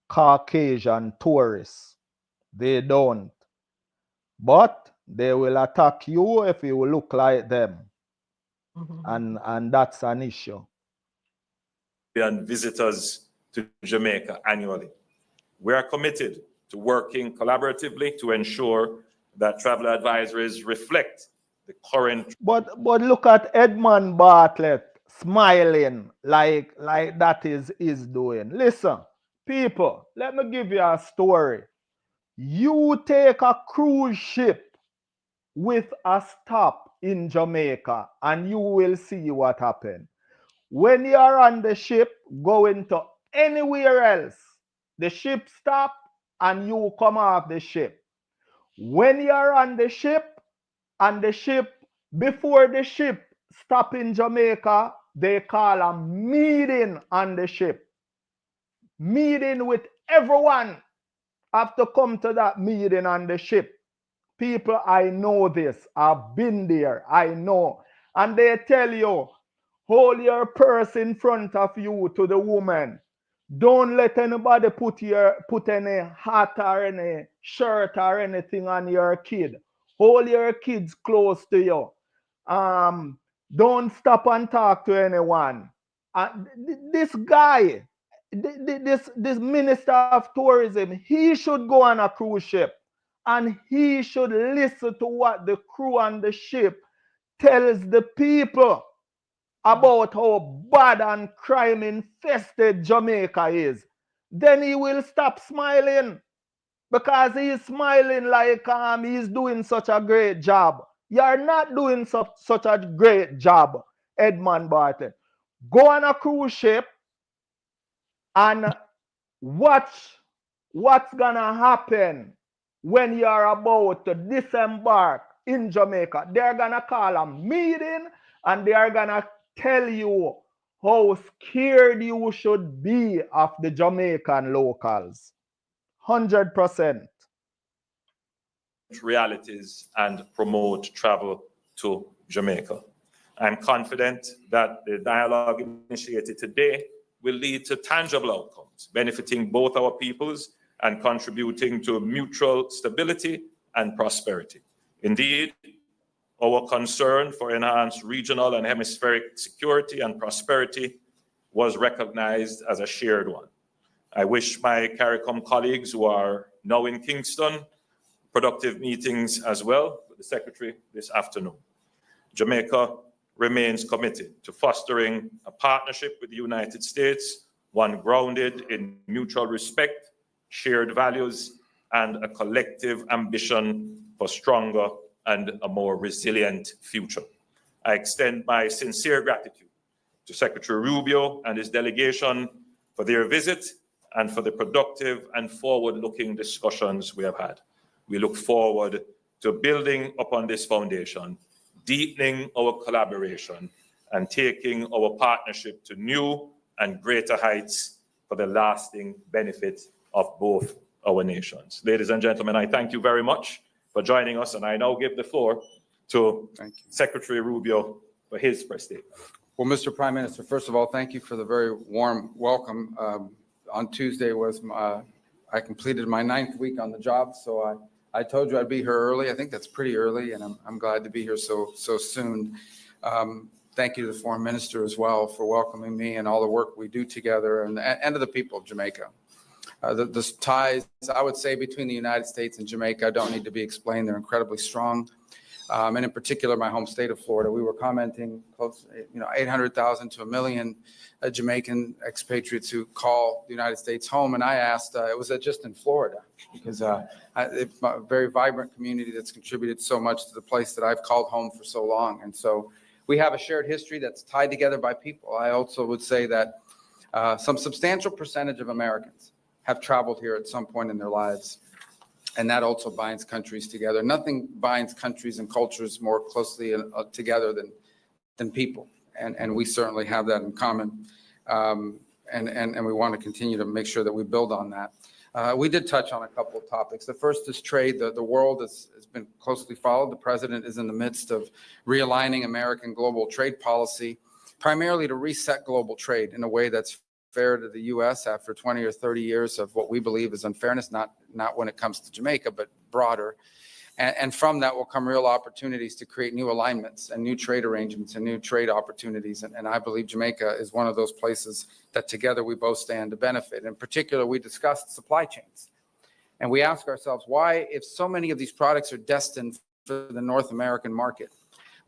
Caucasian tourists. They don't. But they will attack you if you look like them. And that's an issue. million visitors to Jamaica annually. We are committed to working collaboratively to ensure that travel advisories reflect the current. But look at Edmund Bartlett smiling like that is doing. Listen, people, let me give you a story. You take a cruise ship with a stop in Jamaica and you will see what happened. When you are on the ship going to anywhere else, the ship stop and you come off the ship. When you are on the ship and the ship, before the ship stop in Jamaica, they call a meeting on the ship. Meeting with everyone have to come to that meeting on the ship. People, I know this. I've been there. I know. And they tell you, hold your purse in front of you to the woman. Don't let anybody put any hat or any shirt or anything on your kid. Hold your kids close to you. Don't stop and talk to anyone. This guy, this minister of tourism, he should go on a cruise ship and he should listen to what the crew on the ship tells the people about how bad and crime infested Jamaica is. Then he will stop smiling because he's smiling like he's doing such a great job. You're not doing such a great job, Edmund Barton. Go on a cruise ship and watch what's gonna happen when you're about to disembark in Jamaica. They're gonna call a meeting and they're gonna tell you how scared you should be of the Jamaican locals. 100%. Realities and promote travel to Jamaica. I'm confident that the dialogue initiated today will lead to tangible outcomes, benefiting both our peoples and contributing to mutual stability and prosperity. Indeed, our concern for enhanced regional and hemispheric security and prosperity was recognized as a shared one. I wish my CARICOM colleagues who are now in Kingston productive meetings as well with the Secretary this afternoon. Jamaica remains committed to fostering a partnership with the United States, one grounded in mutual respect, shared values, and a collective ambition for stronger and a more resilient future. I extend my sincere gratitude to Secretary Rubio and his delegation for their visit and for the productive and forward-looking discussions we have had. We look forward to building upon this foundation, deepening our collaboration, and taking our partnership to new and greater heights for the lasting benefit of both our nations. Ladies and gentlemen, I thank you very much for joining us, and I now give the floor to Secretary Rubio for his press statement. Well, Mr. Prime Minister, first of all, thank you for the very warm welcome. On Tuesday was I completed my 9th week on the job, so I told you I'd be here early. I think that's pretty early, and I'm glad to be here so soon. Thank you to the Foreign Minister as well for welcoming me and all the work we do together, and to the people of Jamaica. The ties, I would say, between the United States and Jamaica don't need to be explained. They're incredibly strong. And in particular, my home state of Florida, we were commenting close, 800,000 to 1 million Jamaican expatriates who call the United States home. And I asked, was that just in Florida? Because it's a very vibrant community that's contributed so much to the place that I've called home for so long. And so we have a shared history that's tied together by people. I also would say that some substantial percentage of Americans have traveled here at some point in their lives. And that also binds countries together. Nothing binds countries and cultures more closely together than people. And we certainly have that in common. And we want to continue to make sure that we build on that. We did touch on a couple of topics. The first is trade. The world has been closely followed. The president is in the midst of realigning American global trade policy, primarily to reset global trade in a way that's fair to the U.S. after 20 or 30 years of what we believe is unfairness, not when it comes to Jamaica, but broader. And from that will come real opportunities to create new alignments and new trade arrangements and new trade opportunities. And I believe Jamaica is one of those places that together we both stand to benefit. In particular, we discussed supply chains. And we ask ourselves, why, if so many of these products are destined for the North American market,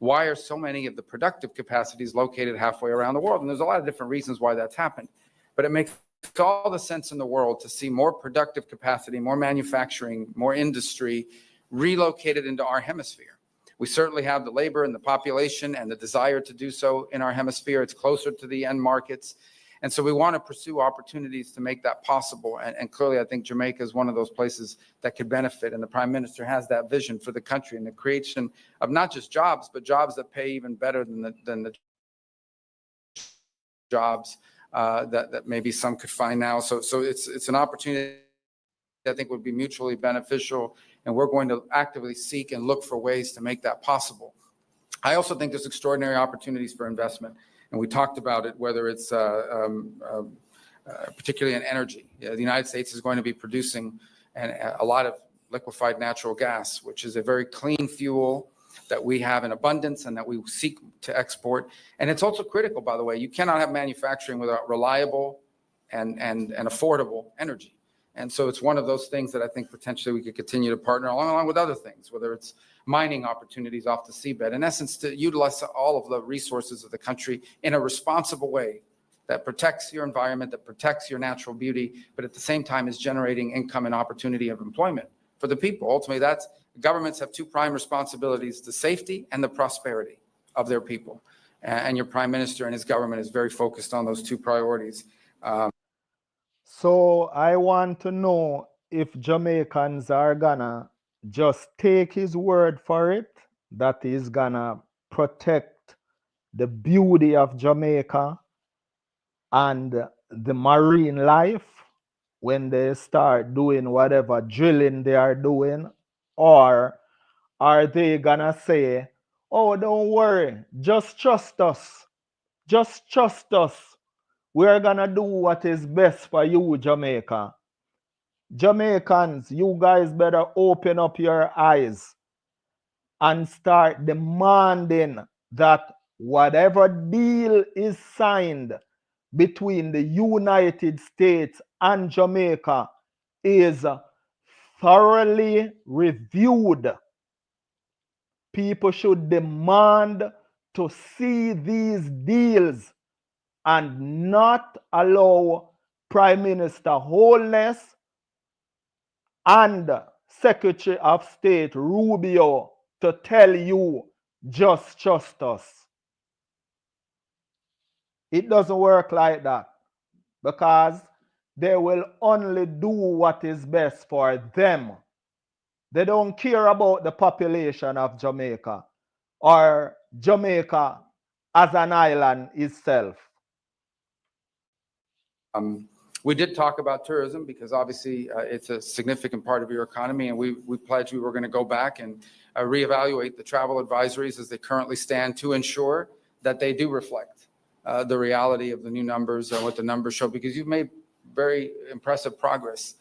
why are so many of the productive capacities located halfway around the world? And there's a lot of different reasons why that's happened. But it makes all the sense in the world to see more productive capacity, more manufacturing, more industry relocated into our hemisphere. We certainly have the labor and the population and the desire to do so in our hemisphere. It's closer to the end markets. And so we want to pursue opportunities to make that possible. And clearly, I think Jamaica is one of those places that could benefit. And the Prime Minister has that vision for the country and the creation of not just jobs, but jobs that pay even better than the jobs that maybe some could find now. So it's an opportunity that I think would be mutually beneficial. And we're going to actively seek and look for ways to make that possible. I also think there's extraordinary opportunities for investment. And we talked about it, whether it's particularly in energy. The United States is going to be producing a lot of liquefied natural gas, which is a very clean fuel that we have in abundance and that we seek to export. And it's also critical, by the way. You cannot have manufacturing without reliable and affordable energy. And so it's one of those things that I think potentially we could continue to partner along with other things, whether it's mining opportunities off the seabed, in essence, to utilize all of the resources of the country in a responsible way that protects your environment, that protects your natural beauty, but at the same time is generating income and opportunity of employment for the people. Ultimately, governments have two prime responsibilities: the safety and the prosperity of their people. And your Prime Minister and his government is very focused on those two priorities. So I want to know if Jamaicans are gonna just take his word for it, that he's gonna protect the beauty of Jamaica and the marine life when they start doing whatever drilling they are doing, or are they gonna say, oh, don't worry, just trust us, just trust us, we're gonna do what is best for you, Jamaica. Jamaicans, you guys better open up your eyes and start demanding that whatever deal is signed between the United States and Jamaica is thoroughly reviewed. People should demand to see these deals and not allow Prime Minister Holness and Secretary of State Rubio to tell you, just trust us. It doesn't work like that, because they will only do what is best for them. They don't care about the population of Jamaica or Jamaica as an island itself. We did talk about tourism because obviously it's a significant part of your economy, and we pledged we were going to go back and reevaluate the travel advisories as they currently stand to ensure that they do reflect the reality of the new numbers and what the numbers show, because you've made very impressive progress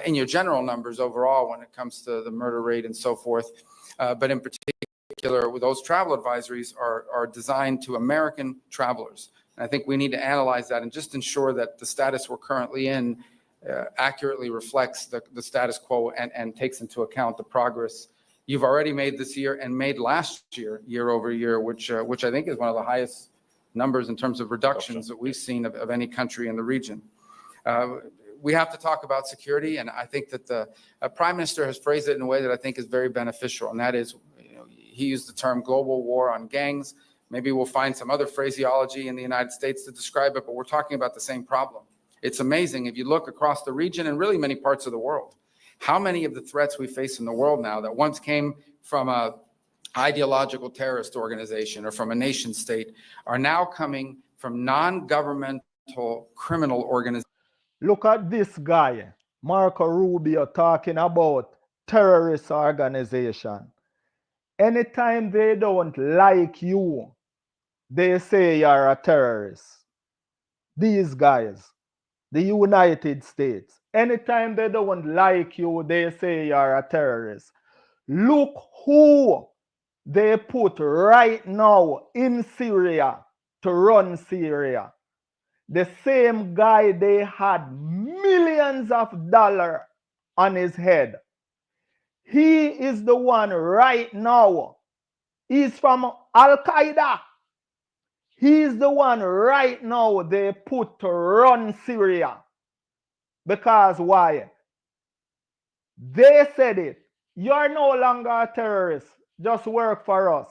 in your general numbers overall when it comes to the murder rate and so forth. But in particular, with those travel advisories are designed to American travelers. And I think we need to analyze that and just ensure that the status we're currently in accurately reflects the status quo and takes into account the progress you've already made this year and made last year, year over year, which I think is one of the highest numbers in terms of reductions that we've seen of any country in the region. We have to talk about security, and I think that the Prime Minister has phrased it in a way that I think is very beneficial, and that is, he used the term global war on gangs. Maybe we'll find some other phraseology in the United States to describe it, but we're talking about the same problem. It's amazing if you look across the region and really many parts of the world, how many of the threats we face in the world now that once came from a ideological terrorist organization or from a nation state are now coming from non-governmental criminal organizations. Look at this guy, Marco Rubio, talking about terrorist organization. Anytime they don't like you, they say you're a terrorist. These guys, the United States, anytime they don't like you, they say you're a terrorist. Look who they put right now in Syria to run Syria. The same guy they had millions of dollars on his head. He is the one right now. He's from Al Qaeda. He's the one right now they put to run Syria. Because why? They said it. You're no longer a terrorist. Just work for us.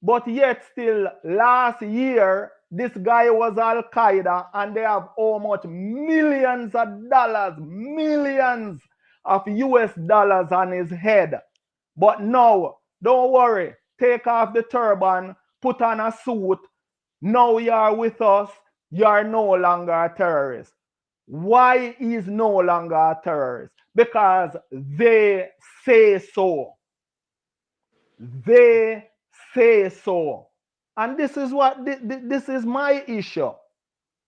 But yet still, last year, this guy was Al Qaeda and they have how much millions of dollars, millions of US dollars on his head. But no, don't worry. Take off the turban, put on a suit. Now you are with us. You are no longer a terrorist. Why is no longer a terrorist? Because they say so. They say so. And this is what this is my issue.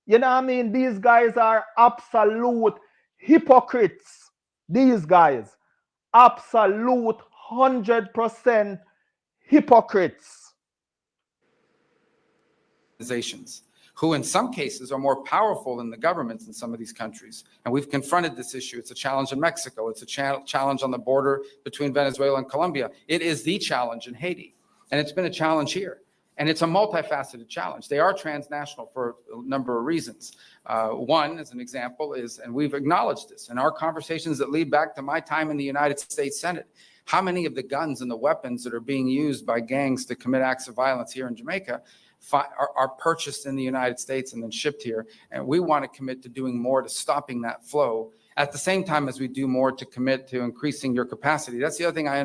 You know what I mean? These guys are absolute hypocrites. These guys, absolute 100% hypocrites. Organizations who in some cases are more powerful than the governments in some of these countries. And we've confronted this issue. It's a challenge in Mexico. It's a challenge on the border between Venezuela and Colombia. It is the challenge in Haiti. And it's been a challenge here. And it's a multifaceted challenge. They are transnational for a number of reasons. One, as an example, is, and we've acknowledged this in our conversations that lead back to my time in the United States Senate, how many of the guns and the weapons that are being used by gangs to commit acts of violence here in Jamaica are purchased in the United States and then shipped here. And we want to commit to doing more to stopping that flow at the same time as we do more to commit to increasing your capacity. That's the other thing I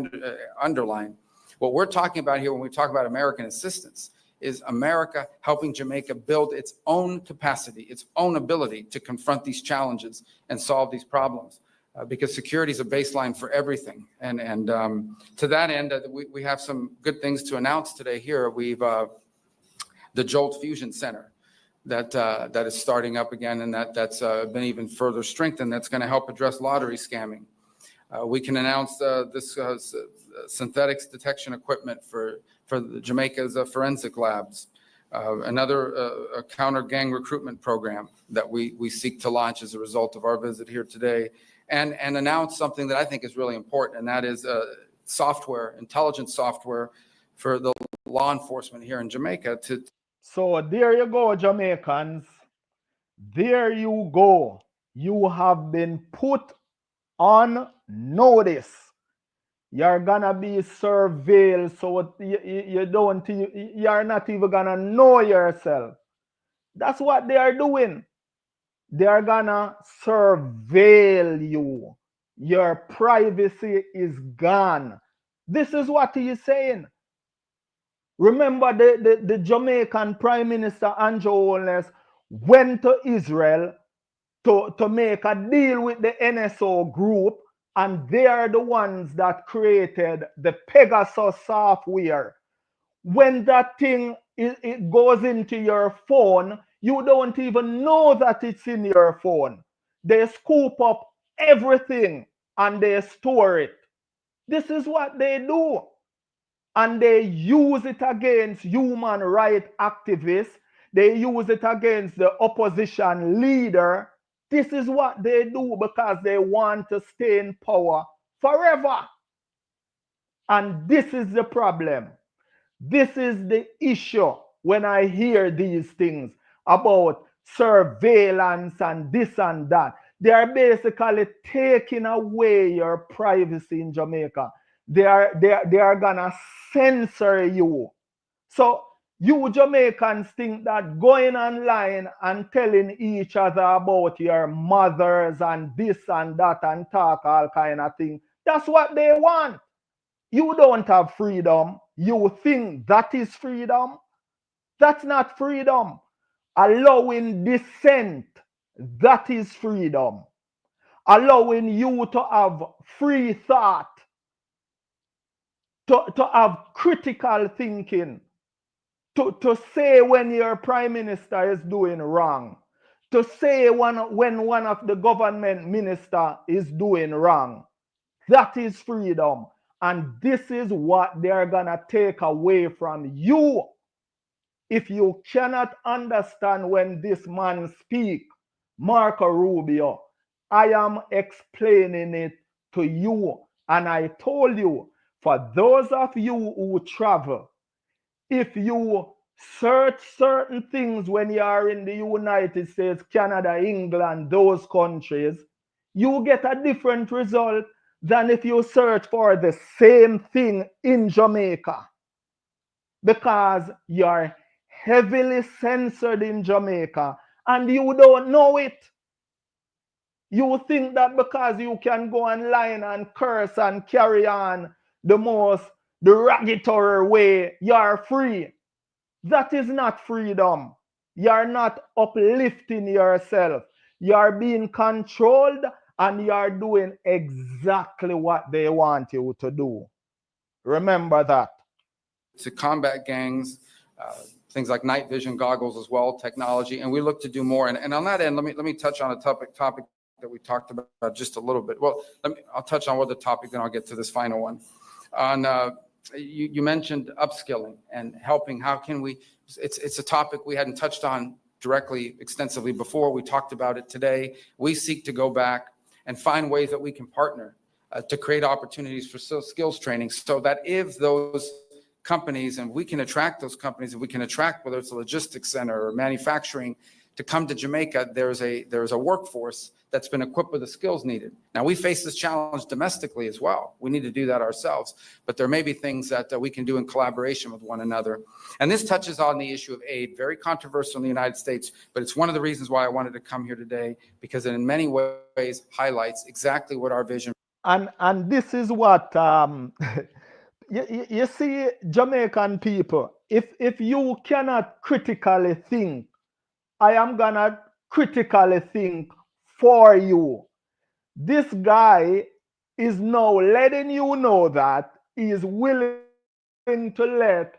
underline. What we're talking about here when we talk about American assistance is America helping Jamaica build its own capacity, its own ability to confront these challenges and solve these problems. Because security is a baseline for everything. And to that end, we have some good things to announce today here. We've the Jolt Fusion Center that is starting up again, and that's been even further strengthened. That's going to help address lottery scamming. We can announce this synthetics detection equipment for the Jamaica's forensic labs. Another counter gang recruitment program that we seek to launch as a result of our visit here today, and announce something that I think is really important, and that is software, intelligence software for the law enforcement here in Jamaica to. So there you go, Jamaicans. There you go. You have been put on notice. You're gonna be surveilled, so you're not even gonna know yourself. That's what they are doing. They're gonna surveil you. Your privacy is gone. This is what he is saying. Remember, the Jamaican Prime Minister Andrew Holness went to Israel to make a deal with the NSO group, and they are the ones that created the Pegasus software. When that thing it goes into your phone, you don't even know that it's in your phone. They scoop up everything and they store it. This is what they do. And they use it against human rights activists. They use it against the opposition leader. This is what they do because they want to stay in power forever. And this is the problem. This is the issue when I hear these things about surveillance and this and that. They are basically taking away your privacy in Jamaica. They are gonna censor you. So you Jamaicans think that going online and telling each other about your mothers and this and that and talk all kind of things, that's what they want. You don't have freedom. You think that is freedom? That's not freedom. Allowing dissent, that is freedom. Allowing you to have free thought, to have critical thinking, to say when your prime minister is doing wrong, to say when one of the government minister is doing wrong. That is freedom. And this is what they're going to take away from you. If you cannot understand when this man speaks, Marco Rubio, I am explaining it to you. And I told you, for those of you who travel, if you search certain things when you are in the United States, Canada, England, those countries, you get a different result than if you search for the same thing in Jamaica. Because you're heavily censored in Jamaica and you don't know it. You think that because you can go online and curse and carry on the derogatory way, you're free. That is not freedom. You're not uplifting yourself. You're being controlled and you're doing exactly what they want you to do. Remember that. To combat gangs, things like night vision goggles as well, technology, and we look to do more. And on that end, let me touch on a topic that we talked about just a little bit. Well, I'll touch on the topic, then I'll get to this final one. On you mentioned upskilling and helping. How can we? It's a topic we hadn't touched on directly, extensively before. We talked about it today. We seek to go back and find ways that we can partner to create opportunities for skills training, so that if those companies, and we can attract those companies, and we can attract, whether it's a logistics center or manufacturing, to come to Jamaica, there's a workforce that's been equipped with the skills needed. Now, we face this challenge domestically as well. We need to do that ourselves, but there may be things that we can do in collaboration with one another. And this touches on the issue of aid, very controversial in the United States, but it's one of the reasons why I wanted to come here today, because it in many ways highlights exactly what our vision. And this is what you see, Jamaican people, if you cannot critically think, I am gonna critically think for you. This guy is now letting you know that he is willing to let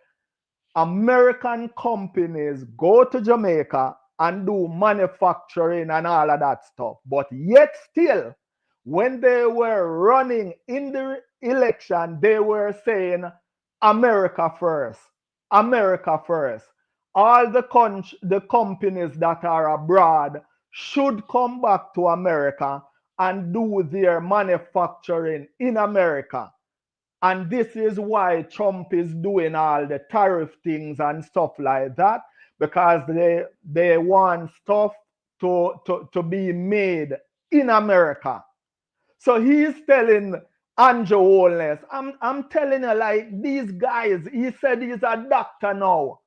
American companies go to Jamaica and do manufacturing and all of that stuff. But yet still, when they were running in the election, they were saying America first, America first. All the companies that are abroad should come back to America and do their manufacturing in America. And this is why Trump is doing all the tariff things and stuff like that, because they want stuff to be made in America. So he's telling Andrew Holness, I'm telling you, like, these guys, he said he's a doctor now.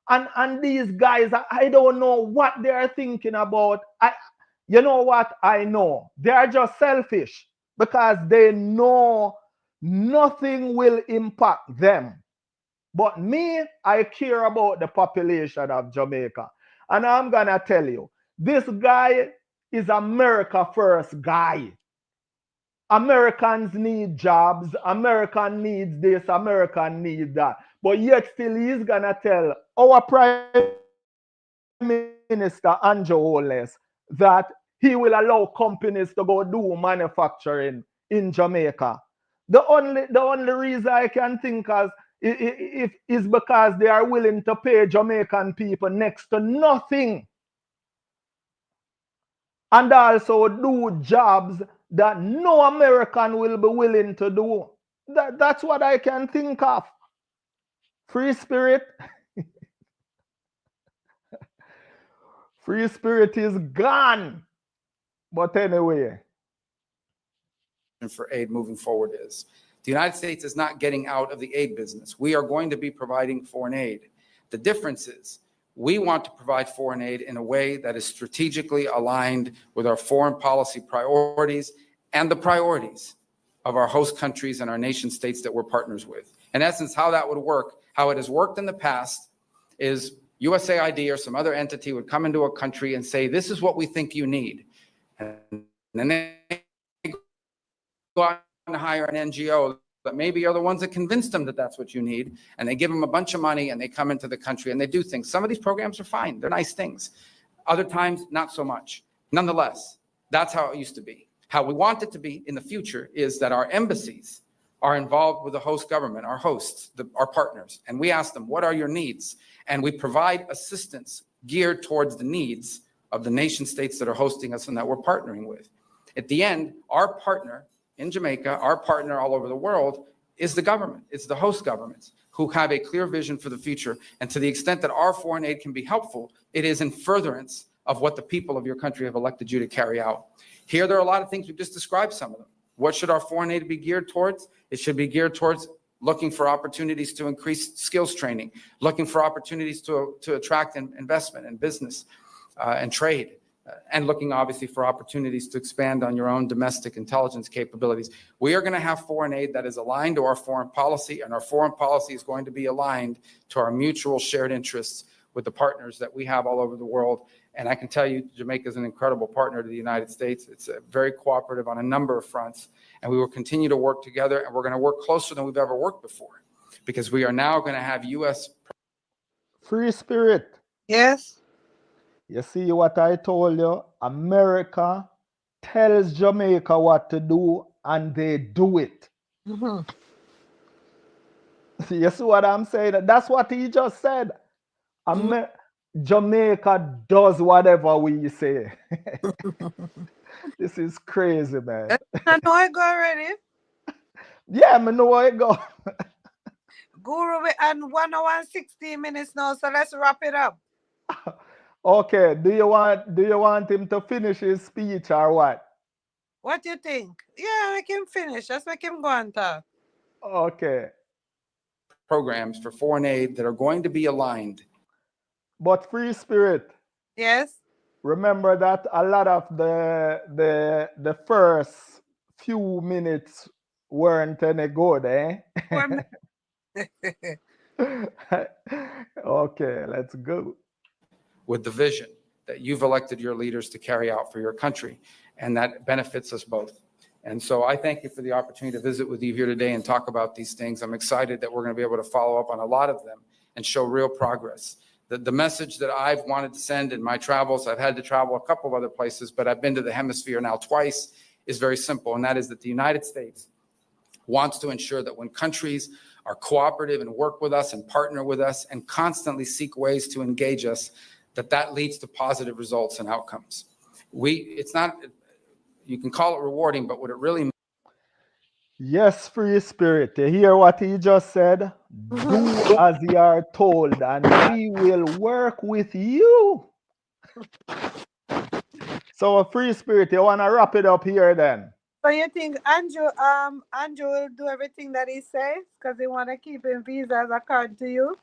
And these guys, I don't know what they're thinking about. You know what? I know. They're just selfish because they know nothing will impact them. But me, I care about the population of Jamaica. And I'm going to tell you, this guy is America first guy. Americans need jobs. American needs this. American needs that. But yet still he's going to tell our Prime Minister, Andrew Holness, that he will allow companies to go do manufacturing in Jamaica. The only reason I can think of is because they are willing to pay Jamaican people next to nothing. And also do jobs that no American will be willing to do. That's what I can think of. Free spirit. Free spirit is gone. But anyway. For aid moving forward is the United States is not getting out of the aid business. We are going to be providing foreign aid. The difference is we want to provide foreign aid in a way that is strategically aligned with our foreign policy priorities and the priorities of our host countries and our nation states that we're partners with. In essence, how that would work, how it has worked in the past, is U.S.A. or some other entity would come into a country and say, this is what we think you need. And then they go out and hire an NGO that maybe are the ones that convince them that that's what you need. And they give them a bunch of money and they come into the country and they do things. Some of these programs are fine. They're nice things. Other times, not so much. Nonetheless, that's how it used to be. How we want it to be in the future is that our embassies are involved with the host government, our hosts, our partners, and we ask them, what are your needs? And we provide assistance geared towards the needs of the nation states that are hosting us and that we're partnering with. At the end, our partner in Jamaica, our partner all over the world, is the government. It's the host governments who have a clear vision for the future. And to the extent that our foreign aid can be helpful, it is in furtherance of what the people of your country have elected you to carry out. Here, there are a lot of things. We've just described some of them. What should our foreign aid be geared towards? It should be geared towards looking for opportunities to increase skills training, looking for opportunities to attract investment and business and trade, and looking obviously for opportunities to expand on your own domestic intelligence capabilities. We are going to have foreign aid that is aligned to our foreign policy, and our foreign policy is going to be aligned to our mutual shared interests with the partners that we have all over the world. And I can tell you, Jamaica is an incredible partner to the United States. It's very cooperative on a number of fronts, and we will continue to work together, and we're going to work closer than we've ever worked before, because we are now going to have U.S. Free spirit. Yes. You see what I told you? America tells Jamaica what to do, and they do it. Mm-hmm. You see what I'm saying? That's what he just said. Jamaica does whatever we say. This is crazy, man. I know I go already. Yeah, I know where it go. Guru, we're on 1 hour and 16 minutes now, so let's wrap it up. Okay, do you want him to finish his speech or what? What do you think? Yeah, make him finish. Just make him go and talk. Okay. Programs for foreign aid that are going to be aligned. But free spirit. Yes. Remember that a lot of the first few minutes weren't any good, eh? Okay, let's go. With the vision that you've elected your leaders to carry out for your country, and that benefits us both. And so I thank you for the opportunity to visit with you here today and talk about these things. I'm excited that we're going to be able to follow up on a lot of them and show real progress. The message that I've wanted to send in my travels, I've had to travel a couple of other places, but I've been to the hemisphere now twice, is very simple. And that is that the United States wants to ensure that when countries are cooperative and work with us and partner with us and constantly seek ways to engage us, that leads to positive results and outcomes. It's not, you can call it rewarding, but what it really means. Yes, free spirit. You hear what he just said? Do as you are told, and we will work with you. So, free spirit, you want to wrap it up here then? So you think Andrew will do everything that he says because he want to keep his visas according to you?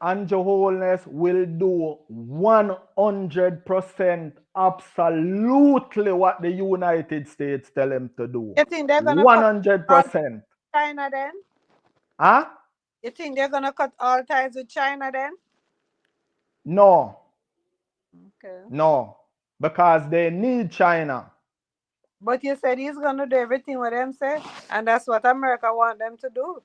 Andrew Holness will do 100% absolutely what the United States tell him to do. You think they're going to 100%. China then? Huh? You think they're going to cut all ties with China then? No. Okay. No. Because they need China. But you said he's going to do everything what them say, and that's what America want them to do.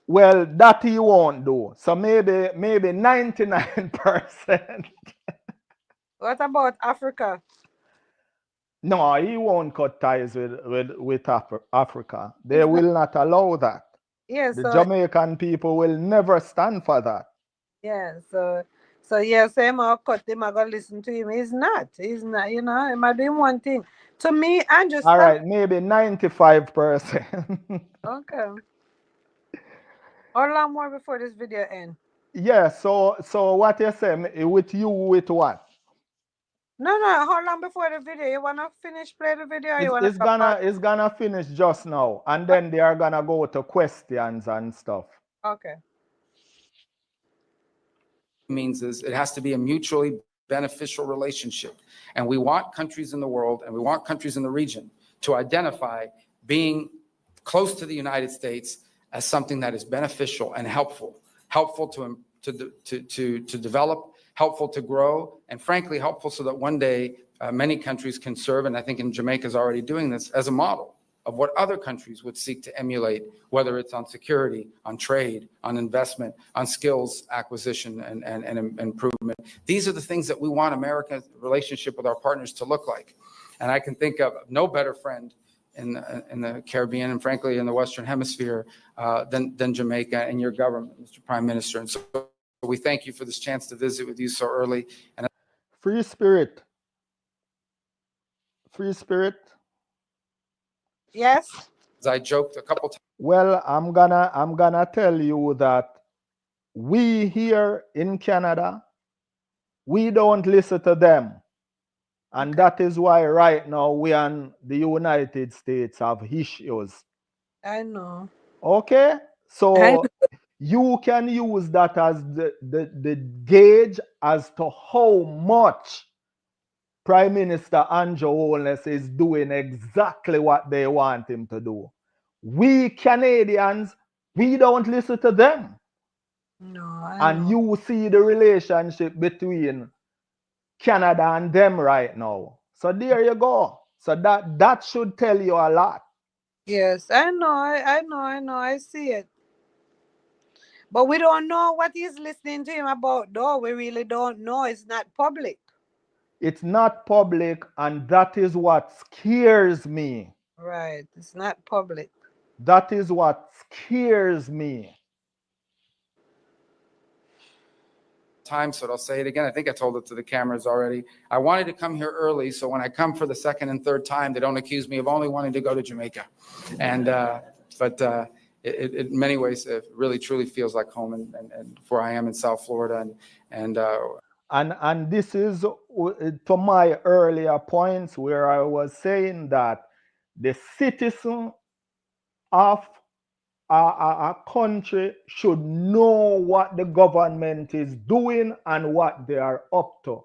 Well, that he won't do. So maybe 99%. What about Africa? No, he won't cut ties with Africa. They will not allow that. Yeah, The Jamaican people will never stand for that. Yeah, so yes, him or cut him, I gotta listen to him. He's not, you know, he might do one thing. To me, and just all right, maybe 95%. Okay. How long more before this video ends? Yeah, so what you say with you with what? No, how long before the video? You wanna finish play the video? Or you wanna it's gonna finish just now, and then they are gonna go to questions and stuff. Okay. Means is it has to be a mutually beneficial relationship. And we want countries in the world and we want countries in the region to identify being close to the United States as something that is beneficial and helpful to develop, helpful to grow, and frankly, helpful so that one day many countries can serve, and I think in Jamaica is already doing this, as a model of what other countries would seek to emulate, whether it's on security, on trade, on investment, on skills acquisition and improvement. These are the things that we want America's relationship with our partners to look like. And I can think of no better friend in the Caribbean and frankly in the Western Hemisphere than Jamaica and your government, Mr. Prime Minister. And so we thank you for this chance to visit with you so early. And Free spirit. Free spirit. Yes. as I joked a couple times. Well, I'm gonna tell you that we here in Canada, we don't listen to them. And Okay. that is why right now we and the United States have issues. I know. Okay? I So you can use that as the gauge as to how much Prime Minister Andrew Holness is doing exactly what they want him to do. We Canadians, we don't listen to them. No, I And know. you see the relationship between Canada and them right now. So there you go. So that should tell you a lot. Yes, I know. I know. I see it. But we don't know what he's listening to him about, though. We really don't know. It's not public. It's not public, and that is what scares me. Right. It's not public. That is what scares me. Time, so I'll say it again. I think I told it to the cameras already. I wanted to come here early, so when I come for the second and third time, they don't accuse me of only wanting to go to Jamaica. And but it in many ways, it really truly feels like home, and where I am in South Florida, And this is to my earlier points where I was saying that the citizen of a country should know what the government is doing and what they are up to,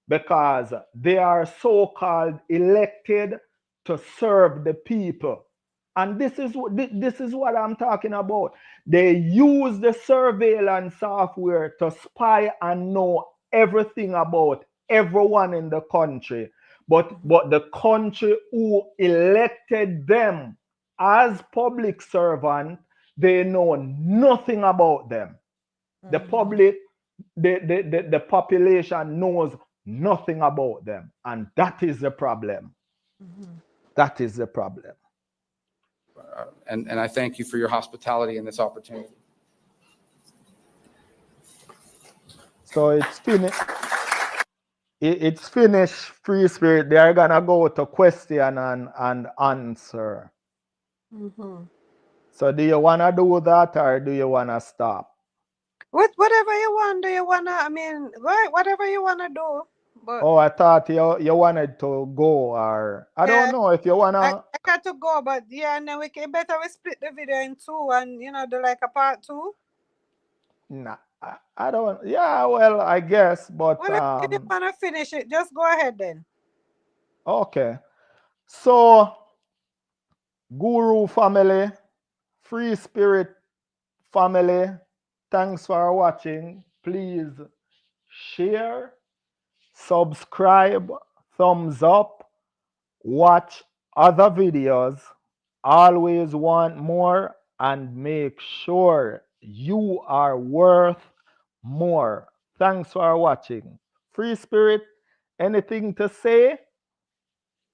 because they are so-called elected to serve the people. And this is what I'm talking about. They use the surveillance software to spy and know everything about everyone in the country. But the country who elected them as public servant, they know nothing about them. The public, the population knows nothing about them. And that is the problem. That is the problem. and I thank you for your hospitality and this opportunity. So it's finished. It's finished, Free Spirit. They are gonna go to question and answer. So do you wanna do that or do you wanna stop? Whatever you want. Do you wanna? I mean, right? Whatever you wanna do. But Oh, I thought you wanted to go, or I don't yeah, know if you I wanna. got to go. But yeah, and then we can better we split the video in two, and do like a part two. Nah, I don't. Yeah, well, I guess, but Well, if you wanna finish it, just go ahead then. okay. So, Guru family, Free Spirit family, thanks for watching. Please share, subscribe, thumbs up, watch other videos. Always want more, and make sure you are worth more. Thanks for watching. Free Spirit, anything to say?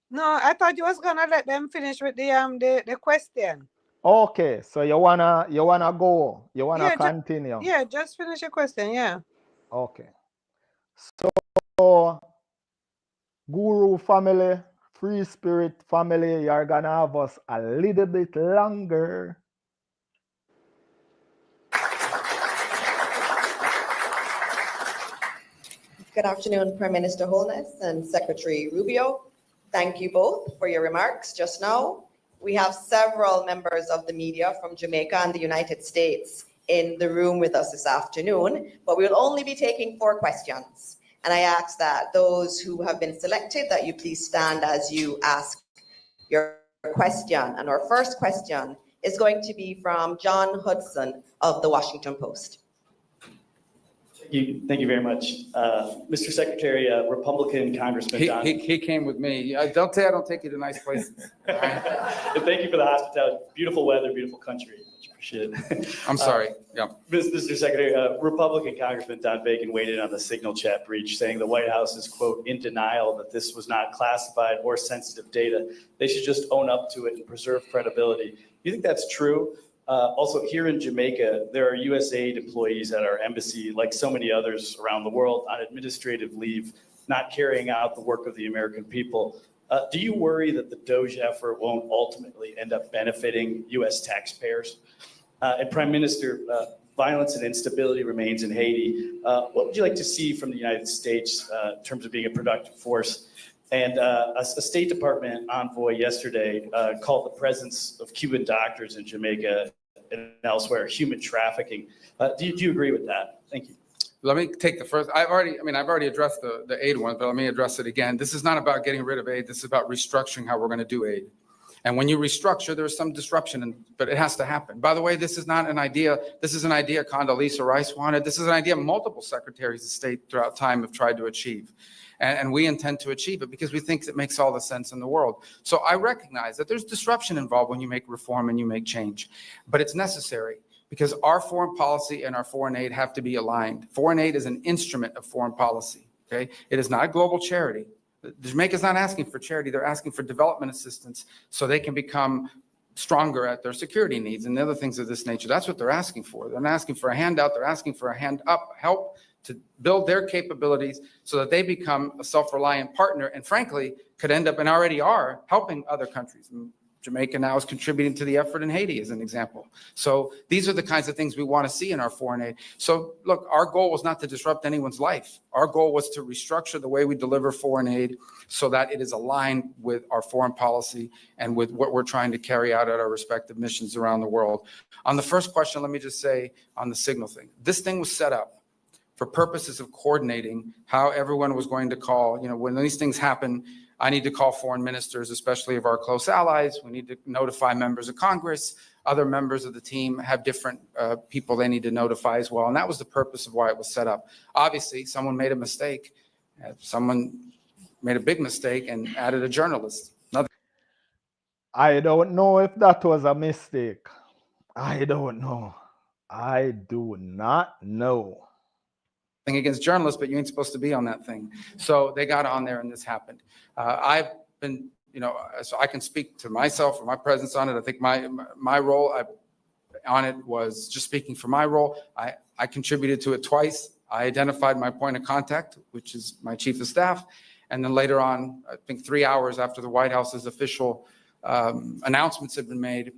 No, I thought you was gonna let them finish with the question. Okay, so you wanna go, you wanna Yeah, continue. just finish your question. Yeah. Okay. So, Guru family, Free Spirit family, you're gonna have us a little bit longer. Good afternoon, Prime Minister Holness and Secretary Rubio. Thank you both for your remarks just now. We have several members of the media from Jamaica and the United States in the room with us this afternoon, but we will only be taking 4 questions. And I ask that those who have been selected, that you please stand as you ask your question. And our first question is going to be from John Hudson of the Washington Post. Thank you very much. Mr. Secretary, Republican Congressman Don. He came with me. Don't say I don't take you to nice places. All right? And thank you for the hospitality. Beautiful weather, beautiful country. Much appreciated. I'm sorry. Yeah. Mr. Secretary, Republican Congressman Don Bacon weighed in on the Signal chat breach, saying the White House is, quote, in denial that this was not classified or sensitive data. They should just own up to it and preserve credibility. Do you think that's true? Also, here in Jamaica, there are U.S.A. employees at our embassy, like so many others around the world, on administrative leave, not carrying out the work of the American people. Do you worry that the DOGE effort won't ultimately end up benefiting U.S. taxpayers? And Prime Minister, violence and instability remains in Haiti. What would you like to see from the United States in terms of being a productive force? And a State Department envoy yesterday called the presence of Cuban doctors in Jamaica and elsewhere human trafficking. Do you agree with that? Thank you. Let me take the first. I've already addressed the aid one, but let me address it again. This is not about getting rid of aid. This is about restructuring how we're going to do aid. And when you restructure, there's some disruption, but it has to happen. By the way, this is not an idea. This is an idea Condoleezza Rice wanted. This is an idea multiple secretaries of state throughout time have tried to achieve. And we intend to achieve it because we think it makes all the sense in the world. So I recognize that there's disruption involved when you make reform and you make change, but it's necessary because our foreign policy and our foreign aid have to be aligned. Foreign aid is an instrument of foreign policy, okay? It is not global charity. Jamaica's not asking for charity. They're asking for development assistance so they can become stronger at their security needs and the other things of this nature. That's what they're asking for. They're not asking for a handout. They're asking for a hand up, help to build their capabilities so that they become a self-reliant partner and frankly could end up and already are helping other countries. And Jamaica now is contributing to the effort in Haiti as an example. So these are the kinds of things we want to see in our foreign aid. So look, our goal was not to disrupt anyone's life. Our goal was to restructure the way we deliver foreign aid so that it is aligned with our foreign policy and with what we're trying to carry out at our respective missions around the world. On the first question, let me just say on the Signal thing, this thing was set up for purposes of coordinating how everyone was going to call. You know, when these things happen, I need to call foreign ministers, especially of our close allies. We need to notify members of Congress. Other members of the team have different people they need to notify as well. And that was the purpose of why it was set up. Obviously, someone made a mistake. Someone made a big mistake and added a journalist. I don't know if that was a mistake. I don't know. I do not know. Against journalists, but you ain't supposed to be on that thing. So they got on there and this happened. I've been, you know, so I can speak to myself or my presence on it. I think my role on it was just speaking for my role. I contributed to it twice. I identified my point of contact, which is my chief of staff. And then later on, I think 3 hours after the White House's official announcements had been made.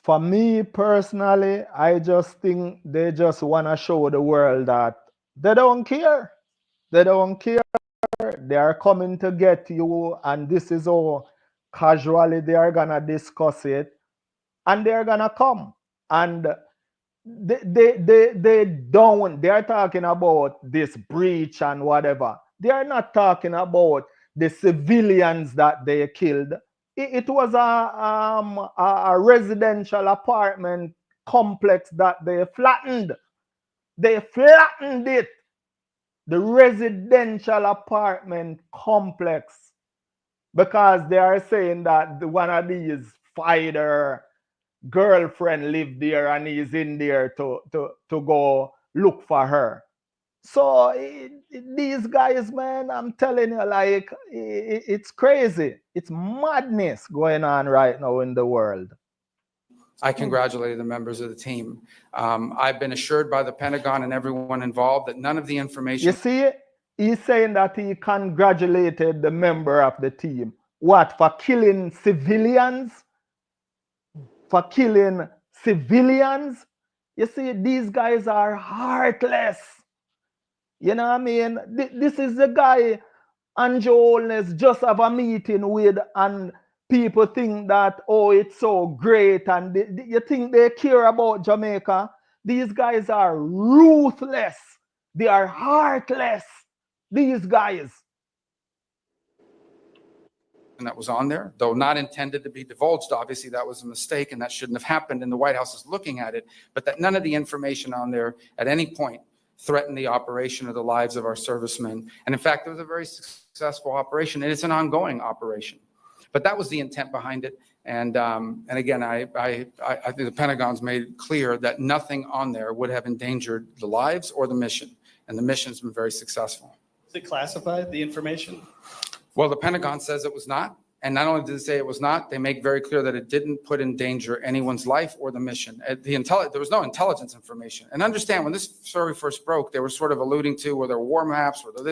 For me personally, I just think they just want to show the world that they don't care. They don't care. They are coming to get you, and this is how casually they are going to discuss it, and they're going to come. And they don't, they are talking about this breach and whatever. They are not talking about the civilians that they killed. It was a residential apartment complex that they flattened. They flattened it. The residential apartment complex. Because they are saying that one of these fighter girlfriend lived there and he's in there to go look for her. So these guys, man, I'm telling you, like, it's crazy. It's madness going on right now in the world. I congratulated the members of the team. I've been assured by the Pentagon and everyone involved that none of the information. You see, he's saying that he congratulated the member of the team. What, for killing civilians? For killing civilians? You see, these guys are heartless. You know what I mean? This is the guy Andrew Holness just have a meeting with, and people think that, oh, it's so great, and you think they care about Jamaica. These guys are ruthless. They are heartless. These guys. And that was on there, though not intended to be divulged. Obviously, that was a mistake, and that shouldn't have happened. And the White House is looking at it, but that none of the information on there at any point threaten the operation or the lives of our servicemen. And in fact, it was a very successful operation, and it's an ongoing operation. But that was the intent behind it. And again, I think the Pentagon's made clear that nothing on there would have endangered the lives or the mission. And the mission's been very successful. Is it classified, the information? Well, the Pentagon says it was not. And not only did it say it was not, they make very clear that it didn't put in danger anyone's life or the mission. There was no intelligence information. And understand, when this story first broke, they were sort of alluding to whether war maps, whether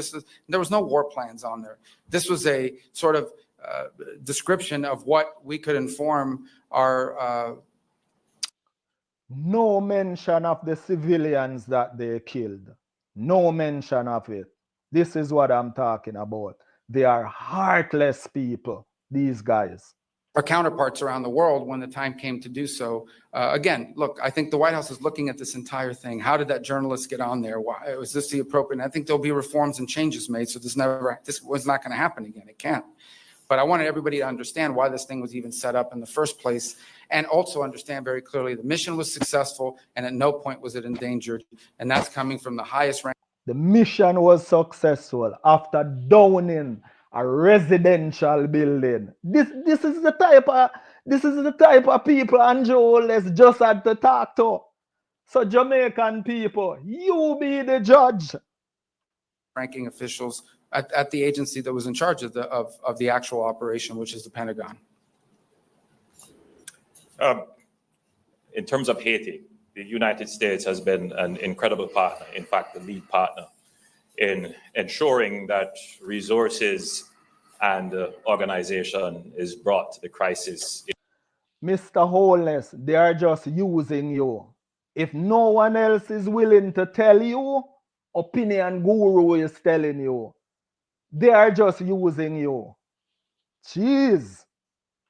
there was no war plans on there. This was a sort of description of what we could inform our. No mention of the civilians that they killed. No mention of it. This is what I'm talking about. They are heartless people, these guys. Our counterparts around the world when the time came to do so. Again, look, I think the White House is looking at this entire thing. How did that journalist get on there? Why was this the appropriate? I think there'll be reforms and changes made. So this was not going to happen again. It can't. But I wanted everybody to understand why this thing was even set up in the first place, and also understand very clearly the mission was successful and at no point was it endangered. And that's coming from the highest rank. The mission was successful after downing a residential building. This is the type of people Andrew Holness just had to talk to. So Jamaican people, you be the judge. Ranking officials at the agency that was in charge of the actual operation, which is the Pentagon. In terms of Haiti, the United States has been an incredible partner, in fact, the lead partner in ensuring that resources and organization is brought to the crisis. Mr. Holness, they are just using you. If no one else is willing to tell you, OpinionGuru is telling you. They are just using you. Jeez.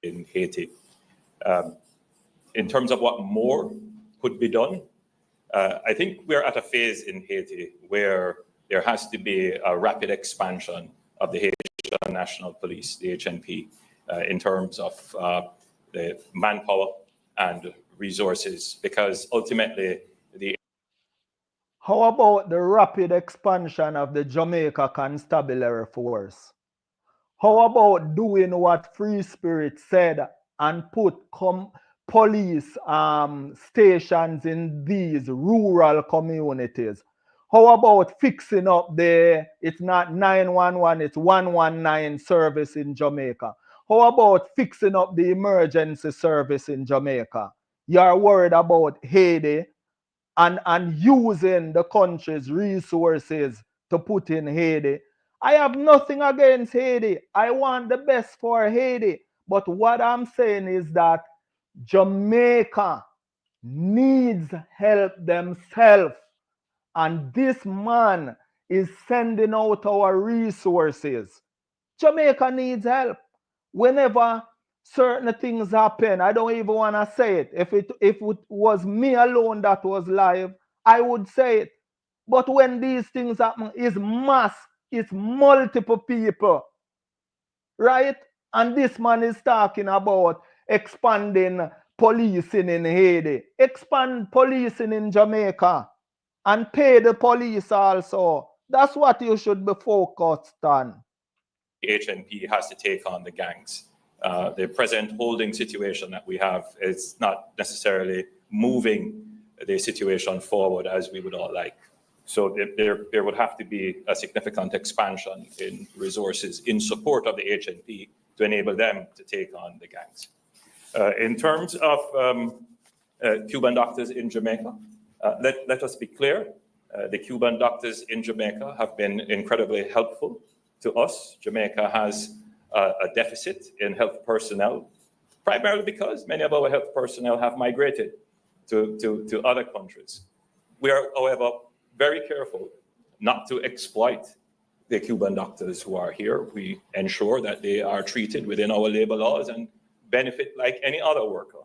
In Haiti. In terms of what more could be done, I think we're at a phase in Haiti where there has to be a rapid expansion of the Haitian National Police, the HNP, in terms of the manpower and resources, because ultimately How about the rapid expansion of the Jamaica Constabulary Force? How about doing what Free Spirit said and put police stations in these rural communities? How about fixing up it's not 911, it's 119 service in Jamaica? How about fixing up the emergency service in Jamaica? You're worried about Haiti and using the country's resources to put in Haiti. I have nothing against Haiti. I want the best for Haiti. But what I'm saying is that Jamaica needs help themselves. And this man is sending out our resources. Jamaica needs help. Whenever certain things happen, I don't even want to say it. If it was me alone that was live, I would say it. But when these things happen, it's mass, it's multiple people, right? And this man is talking about expanding policing in Haiti, expand policing in Jamaica, and pay the police also. That's what you should be focused on. the HNP has to take on the gangs. The present holding situation that we have is not necessarily moving the situation forward as we would all like. So there would have to be a significant expansion in resources in support of the HNP to enable them to take on the gangs. In terms of Cuban doctors in Jamaica, let us be clear. The Cuban doctors in Jamaica have been incredibly helpful to us. Jamaica has a deficit in health personnel, primarily because many of our health personnel have migrated to other countries. We are, however, very careful not to exploit the Cuban doctors who are here. We ensure that they are treated within our labor laws and benefit like any other worker.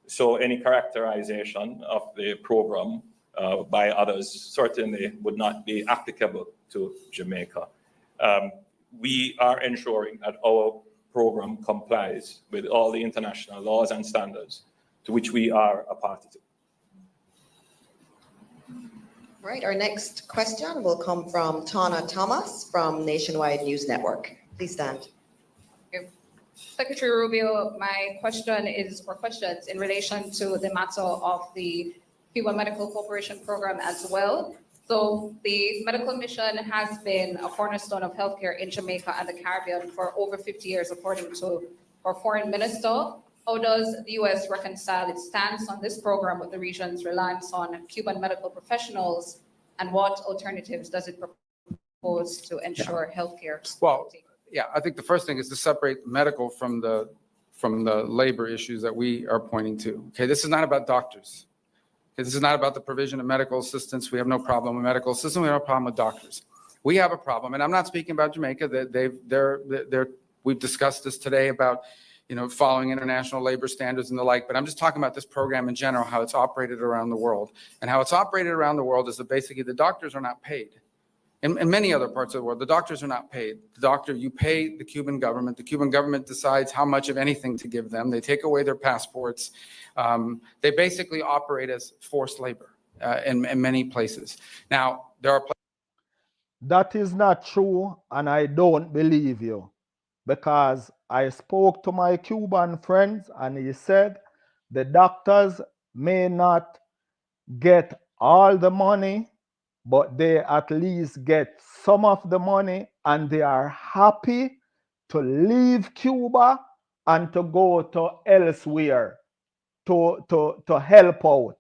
So any characterization of the program by others certainly would not be applicable to Jamaica. We are ensuring that our program complies with all the international laws and standards to which we are a party to. All right, our next question will come from Tana Thomas from Nationwide News Network. Please stand. Secretary Rubio, my question is for questions in relation to the matter of the Cuba Medical Corporation program as well. So the medical mission has been a cornerstone of healthcare in Jamaica and the Caribbean for over 50 years, according to our foreign minister. How does the U.S. reconcile its stance on this program with the region's reliance on Cuban medical professionals, and what alternatives does it propose to ensure healthcare? Well, yeah, I think the first thing is to separate medical from the labor issues that we are pointing to. Okay, this is not about doctors. Okay, this is not about the provision of medical assistance. We have no problem with medical assistance. We have no problem with doctors. We have a problem, and I'm not speaking about Jamaica. We've discussed this today about, following international labor standards and the like, but I'm just talking about this program in general, how it's operated around the world. And how it's operated around the world is that basically the doctors are not paid. In many other parts of the world, the doctors are not paid. You pay the Cuban government. The Cuban government decides how much of anything to give them. They take away their passports. They basically operate as forced labor in many places. Now, there are places. That is not true, and I don't believe you, because I spoke to my Cuban friends and he said the doctors may not get all the money, but they at least get some of the money, and they are happy to leave Cuba and to go to elsewhere to help out,